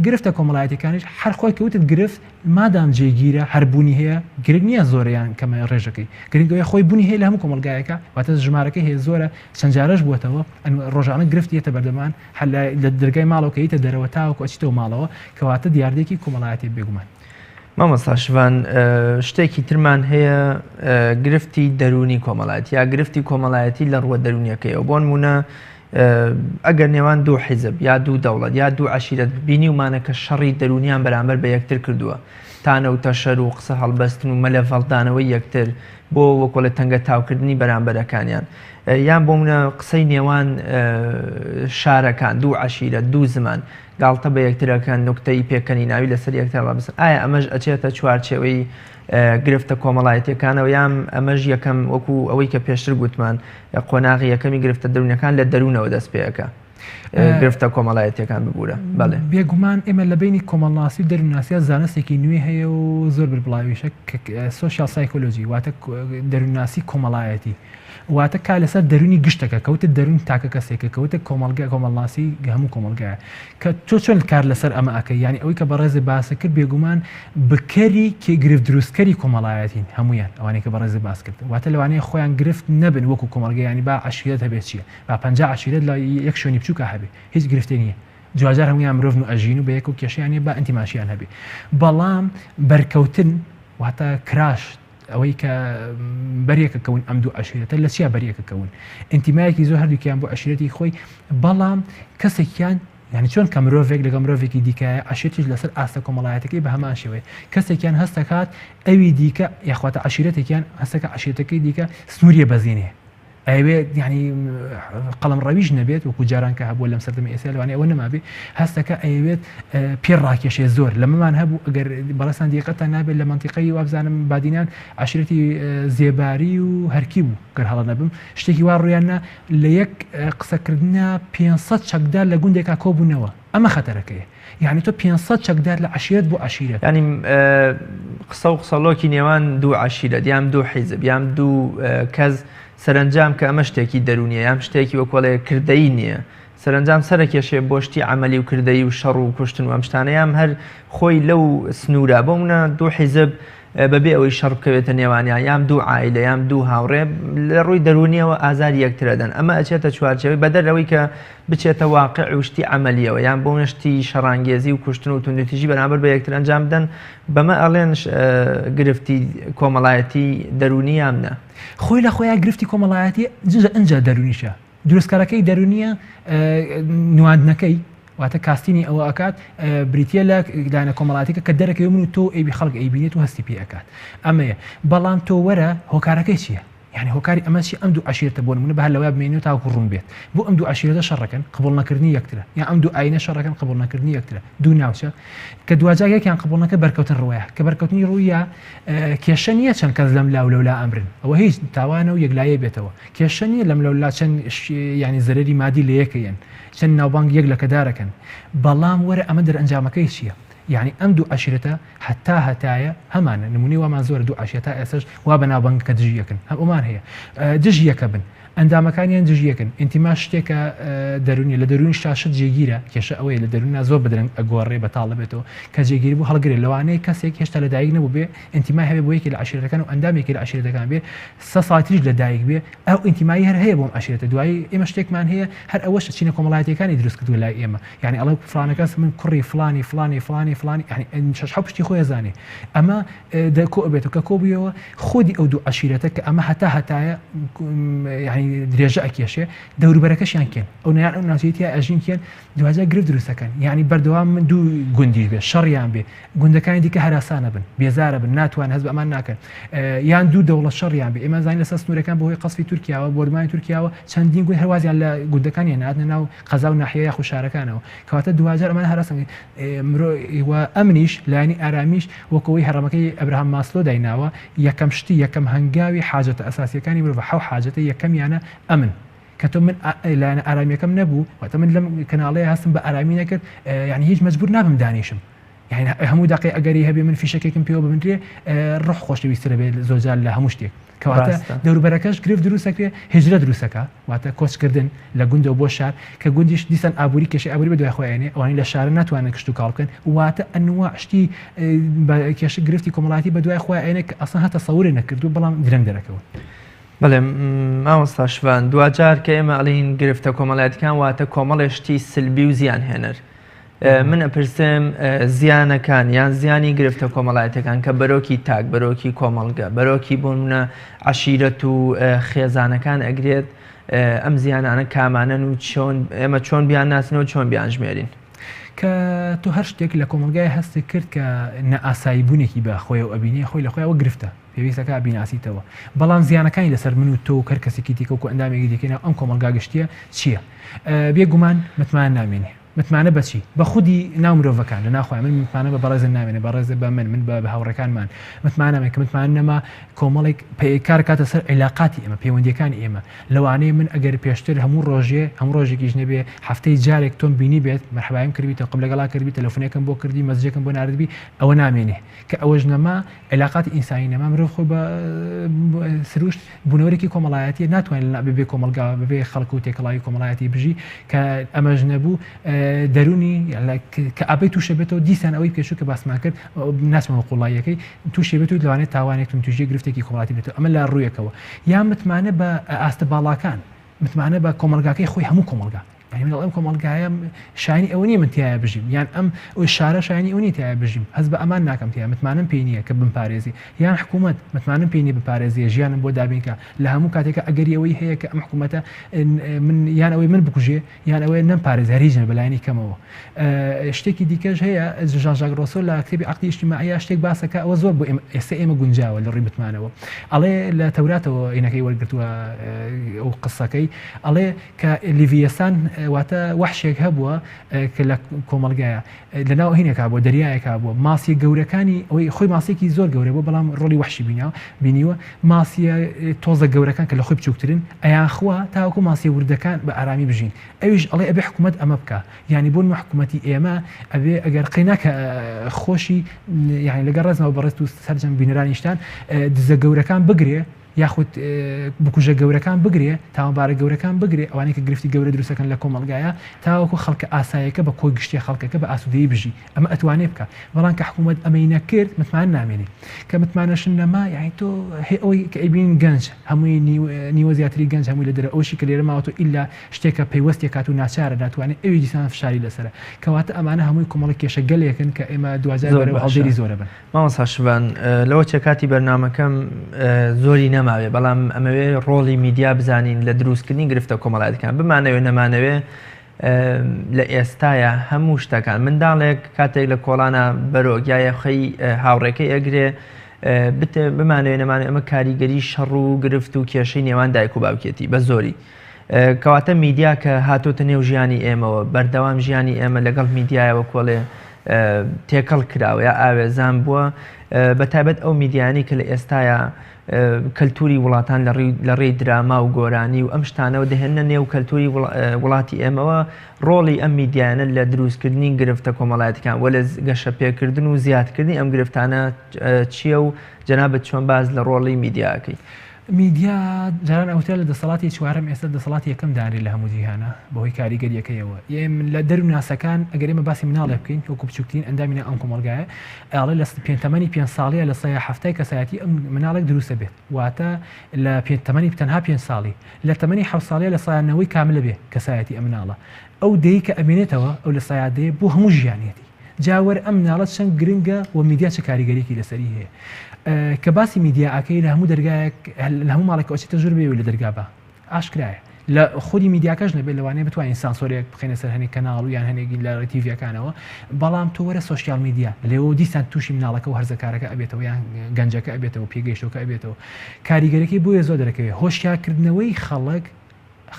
گرفتە کۆمەڵایەتەکانیش هەر خۆی کەوتت گرفت مادام جێگیرە هەربوونی هەیە گرنگ نییە زۆریان کەمە ڕێژەکەی گرنگەوەی خۆی بوونی هەیە لە هەموو کۆمەلگایەکە واتە ژمارەکەی هەیە زۆرە چەند جارەش بووەتەوە ڕۆژانە گرفتیەتە بەردەمان لە دەرگای ماڵەوە کەیتە دەرەوە تاوەکو ئەچیتەوە ماڵەوە کەواتە دیاردەیەکی کۆمەڵایەتی بێگومان مامۆستا شوان شتێکی ترمان هەیە گرفتی دەرونی کۆمەڵایەتی یا گرفتی کۆمەڵایەتی لە ڕووە دەرونیەکەیەوە بۆ نمونە ئەگەر نێوان دوو حیزب یا دوو دەوڵەت یا دوو عەشیرەت بینی ومانە کە شەڕی دەرونیان بەرامبەر بە یەکتر کردووە تانەوتە شەر و قسە هەڵبەستن و مەلە فەڵدانەوەی یەکتر بۆ وەکۆ لە تەنگە تاوکردنی بەرامبەرەکانیان یان بۆ منە قسەی نێوان شارەکان دوو عەشیرەت دوو زمان گاڵتە بە یەکترەکان نوکتەی پێکەنی ناوی لەسەر یەکتر هەڵبەستن ئایا ئەمەش ئەچێتە چوارچێوەی گرفتە کۆمەڵایەتیەکانەوە یان ئەمەش یەکەم وەکو ئەوەی کە پێشتر گوتمان قۆناغی یەکەمی گرفتە دەرونیەکان لە دەروونەوە دەست پێەکە گرفتە کۆمەڵایەتیەکان ببوورە. بەڵێ بێگومان ئێمە لە بینی کۆمەڵناسی و دەروونناسیە زانستێکی نوێ هەیە و زۆر بڵاویشە سۆشیال سایکۆلۆژی واتە دەروونناسی کۆمەڵایەتی واتە کا لەسەر دەرونی گشتەکە کەوتە دەرون تاکە کەسێکە کەوتە کۆمەڵناسی هەموو کۆمەلگایە کە تۆ چۆن کار لەسەر ئەمە ئەەکەی ینی ئەوەی کە بەڕێزی باسە کرد بێگومان بکەری کێ گرفت دروستکەری کۆمەڵایەتین هەمویان ئەوانەی کە بەڕێزی باس کرد واتە لەوانەیە خۆیان گرفت نەبن وەکو کۆمەلگەیانی با عشیرەت هەبێت چییە با 50 عشیرەت لە یەک شوێنی بچووکە هەبێ هیچ گرفتێ نییە جوازار هەمویان مرۆڤ و ئەژین و بە یەک و کێشیانێ با ئەنتیماشیان هەبێ بەڵام بەرکەوتن واتە کراش ئەوەی کە بەریەکەکەون ئەم دوو عشیرەتە لە چیا بەریەکەکەون ئینتیمایەکی زۆر هەردووکیان بۆ عشیرەتی خۆی بەڵام کەسێکیان یعنی چۆن کە مرۆڤێک لەگەڵ مرۆڤێکی دیکایە عشیرەتیش لەسەر ئاستە کۆمەڵایەتەکەی بە هەمان شێوەیە کەسێکیان هەستەکات ئەوی دیکە یاخواتە عشیرەتێکیان هەستەکە عشیرەتەکەی دیکە سنووریە بەزینێ ئەوێت ینی قەڵم ڕەویش نەبێت وەکو جاران کە هەبووە لەم سەردەمی ئێستا لەوانەیە ئەوە نەمابێت هەستەکە ئەوێت پێڕاکێشێ زۆر لە مەمان هەبوو ئەگەر بەڕێستان دیقەتان نابێت لە منتیقەی وابزانم بادینان عشیرەتی زێباری و هەرکی بوو گەر هەڵە نەبم شتێکی وا ڕوویاننا لە یەک قسەکردنە 500 چەکدار لە گوندێکا کۆبوونەوە ئەمە خەتەرەکەیە یعنی تۆ 500 چەکدار لە عشیرەت بۆ عشیرەت ینی قسە و قسەڵۆکی نێوان دوو عشیرەت یام دوو حیزب یام دوو کەس سەرنجام کە ئەمە شتێکی دەرونیە یام شتێکی وەکۆڵێ کردەی نییە سەرنجام سەرکێشێ بۆ شتی عملی و کردەی و شەڕ و کوشتن و ئەم شتانەیام هەر خۆی لەو سنوورە بۆ منە دوو حیزب بەبێ ئەوەی شەڕ بکەوێتە نێوانیان یام دوو عائیلە یام دوو هاوڕێ لە ڕووی دەرونیەوە ئازاری یەکترەدەن ئەمە ئەچێتە چوارچەوەی بەدەرەوەی کە بچێتە واقع وشتی عملیەوە یان بۆ شتی شەڕانگێزی و کوشتن و توندوتیژی بەرامبەر بە یەکتر ئەنجام بدەن بەمە ئەڵێن گرفتی کۆمەڵایەتی دەرونی یامنە خۆی لە خۆیان گرفتی کۆمەڵایەتی جزە ئەنجا دەرونیشە دروستکارەکەی دەرونیە نواندنەکەی واتە کاستینی ئەوە ئەکات بریتە لە دانە کۆمەڵاتیکە کە دەرەکەی من و تۆ ئەیبی خەڵک ئەیبینێت و هەستی پێ ئەکات ئەمەیە بەڵام تۆ وەرە هۆکارەکەی چییە يعني هۆکاری ئەمەشی ئەم دوو عشیرەتە بۆ نمونە بە لەوە بمێنێت تاوەکو ڕوون بێت بۆ ئەم دوو عشیرەتە شەڕەکەن قبول نەکردنی یەکترە یا ئەم دوو ئاینە شەڕەکەن قبول نەکردنی یەکترە دوو ناوچە کە دوجار یەکیان قبول نەکە بەرکەوتن ڕوایە کە بەرکەوتنی ڕوویە کێشە نییە چەند کەس لەم لاو لەولا ئەمرن ئەوە هیچ تاوانە و یەکلایە بێتەوە کێشە نییە لەم لەولا چەند ینی زەرەری مادی لە یەکەیەن چەند ناوبانگ یەک لە کەدارەکەن بەڵام وەرە ئەمە دەرئەنجامەکەی چییە يعني ئەم دوو عشیرەتە هەتایە هەمانە نمونی وامان زۆر دوو عشیرەتە ئێسش وا بە ناوبانگ کە دژیەکەن هەمومان هەیە دژیەکە بن ئەندامەکانیان دژیەکەن ئینتیما شتێکە دەرونی لە دەرونی شاشت جێگیرە کێشە ئەوەیە لە دەروننا زۆر بدرنگ ئەگۆڕێ بەتاڵ بێتەوە کە جێگیری بوو هەڵگرێت لەوانەیە کەسێک هێشتا لە دایک نەبوو بێ ئینتیمای هەبێ بۆ یەکی لە عشیرەکان و ئەندامێکی لە عشیرەکان بێ سە ساڵیش لە دایک بێ ئەو ئینتیمایی هەر هەیە بۆم عشیرەتە دوایی ئێمە شتێکمان هەیە هەر ئەوەش چینە کۆمەڵایەتیەکانی دروست کردووە لای ئێمە یعنی ئەڵێ فلانەکەس من کوڕی فلانی فلانی فلانی فلانی یعنی شەش پشتی خۆی زانێ ئەمە دەکۆ بێتەوە کە کۆبیەوە خۆدی ئەو دوو عشیرەتە کە ئەمە هەتایە یعنی درێژە ئەکێشێ دەوروبەرەکەشیان کێن ئەو نیان ئەو ناوچەیەتیە ئەژین کێن دوازە گرفت دروستەکەن یعنی بەردەوام من دوو گوندی بێ شەڕیان بێ گوندەکانی دیکە هەراسانە بن بێزارە بن ناتوان هەز بە ئەمان ناکەن یان دوو دەوڵەت شەڕیان بێ ئێمە زانین لەسەر سنوورەکان بەهۆی قەسفی تورکیاوە بۆرمانی تورکیاوە چەندین گوند هەروازیان لە گوندەکانیان هاتنە ناو قەزا و ناحیەیە خوشارەکانەوە کەواتە دوازار ئەمان هەراسان مرۆ ئەمنیش لایانی ئارامیش وەکەوەی هەرەمەکەی ئەبراهام ماسلۆ دایناوە یەکەم شتی یەکەم هەنگاوی حاجەتە ئەساسیەکانی مرۆڤ حەو حاجەتە یەکەمیانە ئەمن کە تۆ من لایەنە ئارامیەکەم نەبوو واتە من لەم کەناڵەیە هەستم بە ئارامی نەکرد یعنی هیچ مەجبور نابم دانیشم يعني هەموو دقی ئەگەری هەبێ من فیشەکێکم پێوە ببنرێ ڕۆح خۆشەویستە بێت زۆرجار لە هەموو شتێک کەواتە دەوروبەرەکەش گرفت دروستەکرێ هجرە دروستەکە واتە کۆچکردن لە گوندەوە بۆ شار کە گوندیش دیسان ئابووری کێشەی ئابووری بە دوای خۆیانێ ئەوانی لە شارە ناتوانن کشت و کاڵ بکەن واتە ئەنواع شتی کێشە گرفتی کۆمەڵایەتی بە دوای خۆیانێ کە ئەسڵ هەتە سەوورێ نەکردو بەڵام درەنگ دەرەکەون بەڵێ مامۆستا شوان دوجار کە ئێمە ئەڵین گرفتە کۆمەڵایەتیەکان واتە کۆمەڵێشتی سلبی و زیان هێنەر من ئەپرسم زیانەکان یان زیانی گرفتە کۆمەڵایەتەکان کە بەرۆکی تاک بەرۆکی کۆمەڵگە بەرۆکی بوونە عشیرەت و خێزانەکان ئەگرێت ئەم زیانانە کامانن و ئێمە چۆن بیان ناسنەوە چۆن بیان ژمێرین کە تۆ هەر شتێک لە کۆمەلگای هەستی کرد کە نەئاساییبوونێکی بە خۆی و ئەبینێ خۆی لە خۆیەوە گرفتە پێویستەکە بیناسیتەوە بەڵام زیانەکانی لەسەر من و تۆ و کەر کەسێکی دیکە و ئەندامێکی دیکەینە ئەم کۆمەلگا گشتیە چییە؟ بێگومان متمان نامێنێ متمانە بەچی بە خودی ناو مرۆڤەکان لە ناخۆی من متمانە بە بەڕێز نامێنێ بەڕێز بە من بە هاوڕەکانمان متمانەمە کە متمانەمە کۆمەڵێک کار کاتە سەر عیلاقاتی ئێمە پەیوەندیەکانی ئێمە لەوانەیە من ئەگەر پێشتر هەموو ڕۆژێکیش نەبێ هەفتەی جارێک تۆم بینی بێت مەرحەبایم کردیتەوە قبل لەگەڵا کردی تەلەفۆنێکم بۆ کردی مەسجێکم بۆ ناردبی ئەوە نامێنێ کە ئەوەش نەما عیلاقاتی ئینسانی نەما مرۆڤ خۆی بە سروشت بوونەوەرێکی کۆمەڵایەتی ناتوانین بێ کۆمەلگا ببێ خەڵک و تێکەڵاوی کۆمەڵایەتی بژی کە ئەمەش نەبوو دەرونی کە ئابەی تووشە بێتەوە دیسان ئەوەی پێشوو کە باسمان کرد ناسمەوە قوڵایەکەی تووشێ بێت و لەوانێت تاوانێکتون توژێ گرفتێکی کۆمەڵاتی بێتەوە ئەمە لە ڕوویەکەوە یا متمانە بە ئاستە باڵاکان متمانە بە کۆمەلگاکەی خۆی هەموو کۆمەلگا من ئەم کۆمەلگایە شایانی ئەوە نیە من تایە بژیم یان ئەم شارە شایانی ئەوەی تایە بژیم هەز بە ئەمان ناکەم تیا متمانم پێی نییە کە بمپارێزی یان حکوومەت متمانم پێی نیە بپارێزیە ژیانم بۆ دابینکە لە هەموو کاتێکە ئەگەری ئەوەی هەیە کە ئەم حکوومەتە یان ئەوەی من بکوژێ یان ئەوەی نەمپارێز هەریژن بەلایانی کەمەوە شتێکی دیکەش هەیە ژان ژاک ڕۆسۆ لە کتێبی عەقدی ئیجتیماعی شتێک باسەکە ئەوە زۆر بۆ ئێستا ئێمە گونجاوە لە ڕووی متمانەوە ئەڵێ لە تەوراتەوە عینەکەی وەرگرتووە ئەو قسەکەی ئەڵێ کە لیڤیەسان واتە وحشێک هەبووە کە لە کۆمەلگایە لەناو هینێکا بۆ دەریایەکا بووە ماسی گەورەکانی ئەوەی خۆی ماسێکی زۆر گەورە بۆ بەڵام ڕۆلی وحشی بینیوە ماسیە تۆزە گەورەکان کە لە خۆی بچووکترن ئەیان خوا تاوەکو ماسی وردەکان بە ئارامی بژین ئەویش ئەڵێ ئەبێ حکوومەت ئەمە بکە یعنی بۆ حکوومەتی ئێمە ئەبێ ئەگەر قیناکە خۆشی یعنی لەگەڵ ڕێزمەوە بەڕێست و سەرجەم بینەرانیشتان دزە گەورەکان بگرێ یاخود بکوژە گەورەکان بگرێ تاوانبارە گەورەکان بگرێ ئەوانەی کە گرفتی گەورە دروستەکەن لە کۆمەلگایە تاوەکو خەڵکە ئاسایەکە بە کۆی گشتی خەڵکەکە بە ئاسوودەیی بژی ئەمە ئەتوانێ بکە بەڵام کە حکوومەت ئەمەی نەکرد متمان نامێنێ کە متمانەشن نەما یعنی تۆ ئەوەی کە ئەیبین گەنج هەمووی نیوە زیاتری گەنج هەمووی لە دەرە ئەوشی کە لێرە ماوەتۆ ئیلا شتێکە پەیوەستی کات و ناچارە ناتوانێت ئەوی دیسان فشاری لەسرە کەواتە ئەمانە هەمووی کۆمەڵی کێشە گەلێکن کە ئێمە دوازار هەڵگیری زۆرە بن مامۆستا شوان لەوە چێکاتی بەرنامەکەم زۆری نەماوێ بەڵام ئەمەوێ ڕۆڵی میدیا بزانین لە دروستکردنی گرفتە کۆمەڵایەتەکان بمانەوێ نەمانەوێ لە ئێستاە هەموو شتەکان منداڵێک کاتێک لە کۆڵانە بەرۆگیایە خەی هاوڕێکەی ئەگرێ بمانەوێ نەمانێ ئەمە کاریگەری شەڕ و گرفت و کێشەی نێوان دایک و باوکێتی بە زۆری کەواتە میدیا کە هاتۆتە نێو ژیانی ئێمەوە بەردەوام ژیانی ئێمە لەگەڵ میدیایەوە کۆڵێ تێکەڵ کراوە یا ئاوێزان بووە بەتایبەت ئەو میدیانی کە لە ئێستاە کەلتوری وڵاتان لە ڕێی دراما و گۆرانی و ئەم شتانەوە دەهێنە نێو کەلتوری وڵاتی ئێمەوە ڕۆڵی ئەم میدیانە لە دروستکردنی گرفتە کۆمەڵایەتەکان وە لە گەشە پێکردن و زیادکردنی ئەم گرفتانە چییە و جەنابەت چۆن باز لە ڕۆڵی میدیاکەی میدیا جاران ئەوتە لە دەسەڵاتی چوارەم ئێستا دەسەڵاتی یەکەم داری لە هەموو جیهانە بەهۆی کاریگەریەکەیەوە لە دەرو ناسەکان ئەگەر ئێمە باسی مناڵێ بکەین وەکو بچووکترین ئەندامینە ئەم کۆمەلگایە ئاڵێ لە تەمەنی 5 ساڵیە لە سەیە هەفتەی کەسایەتی ئەم مناڵێک دروستە بێت واتە لە تەمەنی تەنها 5 ساڵی لە تەمەنی 7 ساڵیە لە سایانەوەی کاملە بێ کەسایەتی ئەم مناڵە ئەو دەی کە ئەمێنێتەوە ئەو لە سایادەیە بۆ هەموو ژیانێتی جاوەر ئەم مناڵەت چەند گرنگە و میدیا چه کاریگەریەکی لەسەری هەیە کە باسی میدیا ئەکەی لە هەموو دەرگایەک لە هەموو ماڵێک ئەوچێتە ژوور بێ لە دەرگا بە ئاشکرایە لە خودی میدیاکەش نەبێت لەوانەیە بتوانین سانسۆرێک بخێنە سەر هەنێک کەناڵ و یان هەنێکی لە تیڤیەکانەوە بەڵام تۆ وەرە سۆشیال میدیا لێەوە دیسان تووشی مناڵەکە و هەرزەکارەکە ئەبێتەوە یان گەنجەکە ئەبێتەوە پێگەیشتەوە ئەبێتەوە کاریگەرەکەی بۆیە زۆر دەرەکەوێت هۆشیارکردنەوەی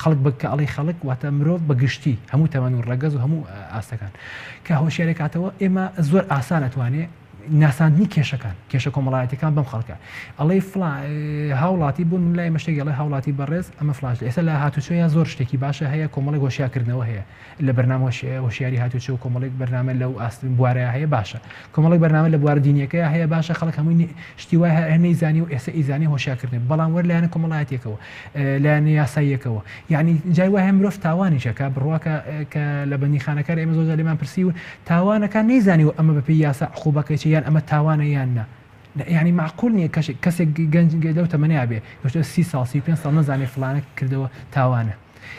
خەڵک بکە ئەڵی خەڵک واتە مرۆڤ بەگشتی هەموو تەمەن و ڕەگەز و هەموو ئاستەکان کە هۆشیارێکاتەوە ئێمە زۆر ئاسان ئەتوانێت ناساندنی کێشە کۆمەڵایەتەکان بەم خەڵکە ئەڵێ هاوڵاتی بوون من لای مەشتێک ئەڵێ هاوڵاتی بەڕێز ئەمە فلاش ئێستا لە هاتوچۆیان زۆر شتێکی باشە هەیە کۆمەڵی هۆشیارکردنەوە هەیە لە بەرنامە هۆشیاری هاتوچۆ و کۆمەڵێک بەرنامە لەو ئاستن بوارەیە هەیە باشە کۆمەڵێک بەرنامە لە بوار دینیەکەی هەیە باشە خەڵک هەمووی شتی وای هەنەی زانی و ئێستا ئیزانی هۆشیارکردن بەڵام وەر لایەنە کۆمەڵایەتێکەوە لایەنە یاساییەکەوە یعنی جای وای مرۆڤ تاوانیشەکە بڕواکە کە لە بەندیخانەکە ئێمە زۆر لێمان پرسی و تاوانەکان نەیزانی و ئەمە بەپێی یاسا عقوبەکەی یان ئەمە تاوانە یان نە یعنی معقول نییە کەسێک گەنج لەو تەمەنیا بێ 30 ساڵ 35 ساڵ نەزانێ فلانە کردەوە تاوانە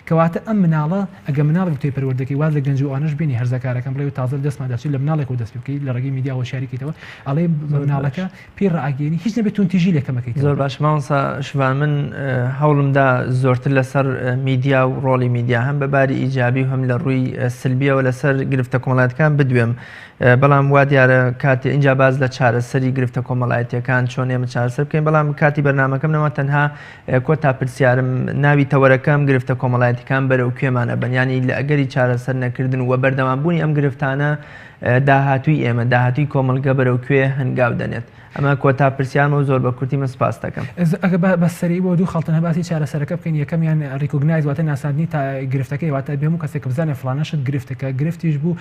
کەواتە ئەم مناڵە ئەگە مناڵێک توی پەروەردەکەی واز لە گەنج و ئەوانەش بینی هەرزەکارەکەم بڵێ و تازە دەستمان دەچێت لە مناڵێک و دەست بکەیت لە ڕێگەی میدیا هۆشیاریکەیتەوە ئەڵێ مناڵەکە پێی ڕائگەێنی هیچ نەبێت تونتیژی لەکەمەکەیت زۆر باش مامۆستا شوان من هەوڵمدا زۆرتر لەسەر میدیا و ڕۆڵی میدیا هەم بەباری ئیجابی و هەم لە ڕووی سلبیەوە لەسەر گرفتە کۆمەڵایەتەکان بدوێم بەڵام وا دیارە کاتێ اینجا باز لە چارەسەری گرفتە کۆمەڵایەتیەکان چۆن ئێمە چارەسەر بکەین بەڵام کاتی بەرنامەکەم نەوە تەنها کۆتا پرسیارم ناوی تەوەرەکەم گرفتە کۆمەڵایەتیەکان بەرەو کوێمانە بەنیانی لە ئەگەری چارەسەر نەکردن و بەردەوامبوونی ئەم گرفتانە داهاتووی ئێمە داهاتووی کۆمەلگە بەرەو کوێ هەنگاو دەنێت. ئەمە کۆتا پرسیارمە و زۆر بە کورتی من سپاس دەکەم. ئەگە بەسەری بۆ دوو خەڵتنە باسی چارەسەرەکە بکەین یەکەمیان ڕیکۆگنایز واتە ناساندنی تا گرفتەکەی واتە بێ هەموو کەسێک بزانێ فڵانەشت گرفتەکە گرفتیش بوو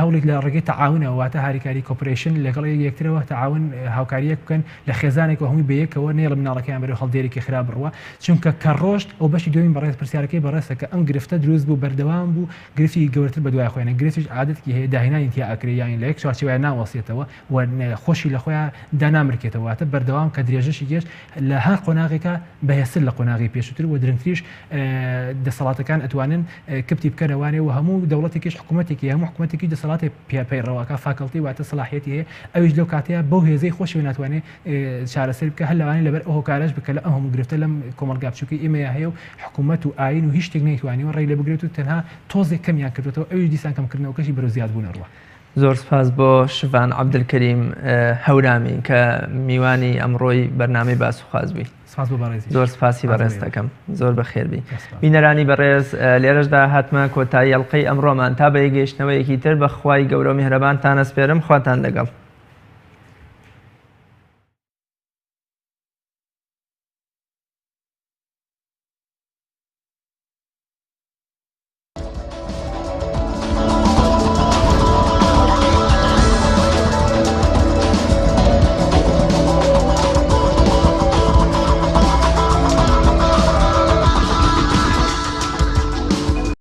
هەوڵێک لە ڕێگەی تەعاونەوە واتە هاریکاری کۆپۆرێشن لەگەڵ یەکترەوە تەعاون هاوکاریەک بکەن لە خێزانێک و هەمووی بەیەکەوە نێڵ مناڵەکەیان بەرەو هەڵدێرێکی خراپ بڕوە چونکە کە ڕۆژت ئەو بەشی دوێنی بەڕێز پرسیارەکەی بەڕێستە کە ئەم گرفتە دروست بوو بەردەوام بوو گرفتی گەورەتر بە دوای خۆیانە گرفتیش عادەتێکی هەیە داهێنانی تیا ئەکرێ یان لە یەک چوارچێوەیە ناوەسێتەوە و خۆشی لە خۆیان دانامرکێتەوە واتە بەردەوام کە درێژەشی گەشت لە هەر قۆناغێکە بەهێزتر لە قۆناغی پێشووتر و درنگتریش دەسەڵاتەکان ئەتوانن کپتی بکەنەوانێ و هەموو دەوڵەتێکیش حکوومەتێکی هەموو حکوومەتێکی دەسەڵاتی پیاپەیڕەوەکە فاکەڵتی واتە سەلاحیەتی هەیە ئەویش لەو کاتەیە بەو هێزەی خۆشی ناتوانێت چارەسەر بکە هەر لەوانەیە لەبەر ئەو هۆکارەش بکە لە هەموو گرفتە لەم کۆمەلگا بچووکەی ئێمەیە هەیە و حکوومەت و ئاین و هیچ شتێک نەیتوانیوە ڕێی لە بگرێت و تەنها تۆزێک کەمیان کردوێتەوە ئەویش دیسان کەمکردنەوەکەشی بەرەو زیاد بوون ڕوە. زۆر سپاس بۆ شڤان عەبدولکەریم هەورامی کە میوانی ئەمڕۆی بەرنامەی باس و خوازبووی. زۆر سپاسی بەڕێز دەکەم. زۆر بەخێربی. بینەرانی بەڕێز لێرەشدا هاتمە کۆتایی ئەڵقەی ئەمڕۆمان تا بە یەگەیشتنەوەیەکی تر بە خوای گەورە و میهرەبانتان ئەسپێرم خواتان لەگەڵ.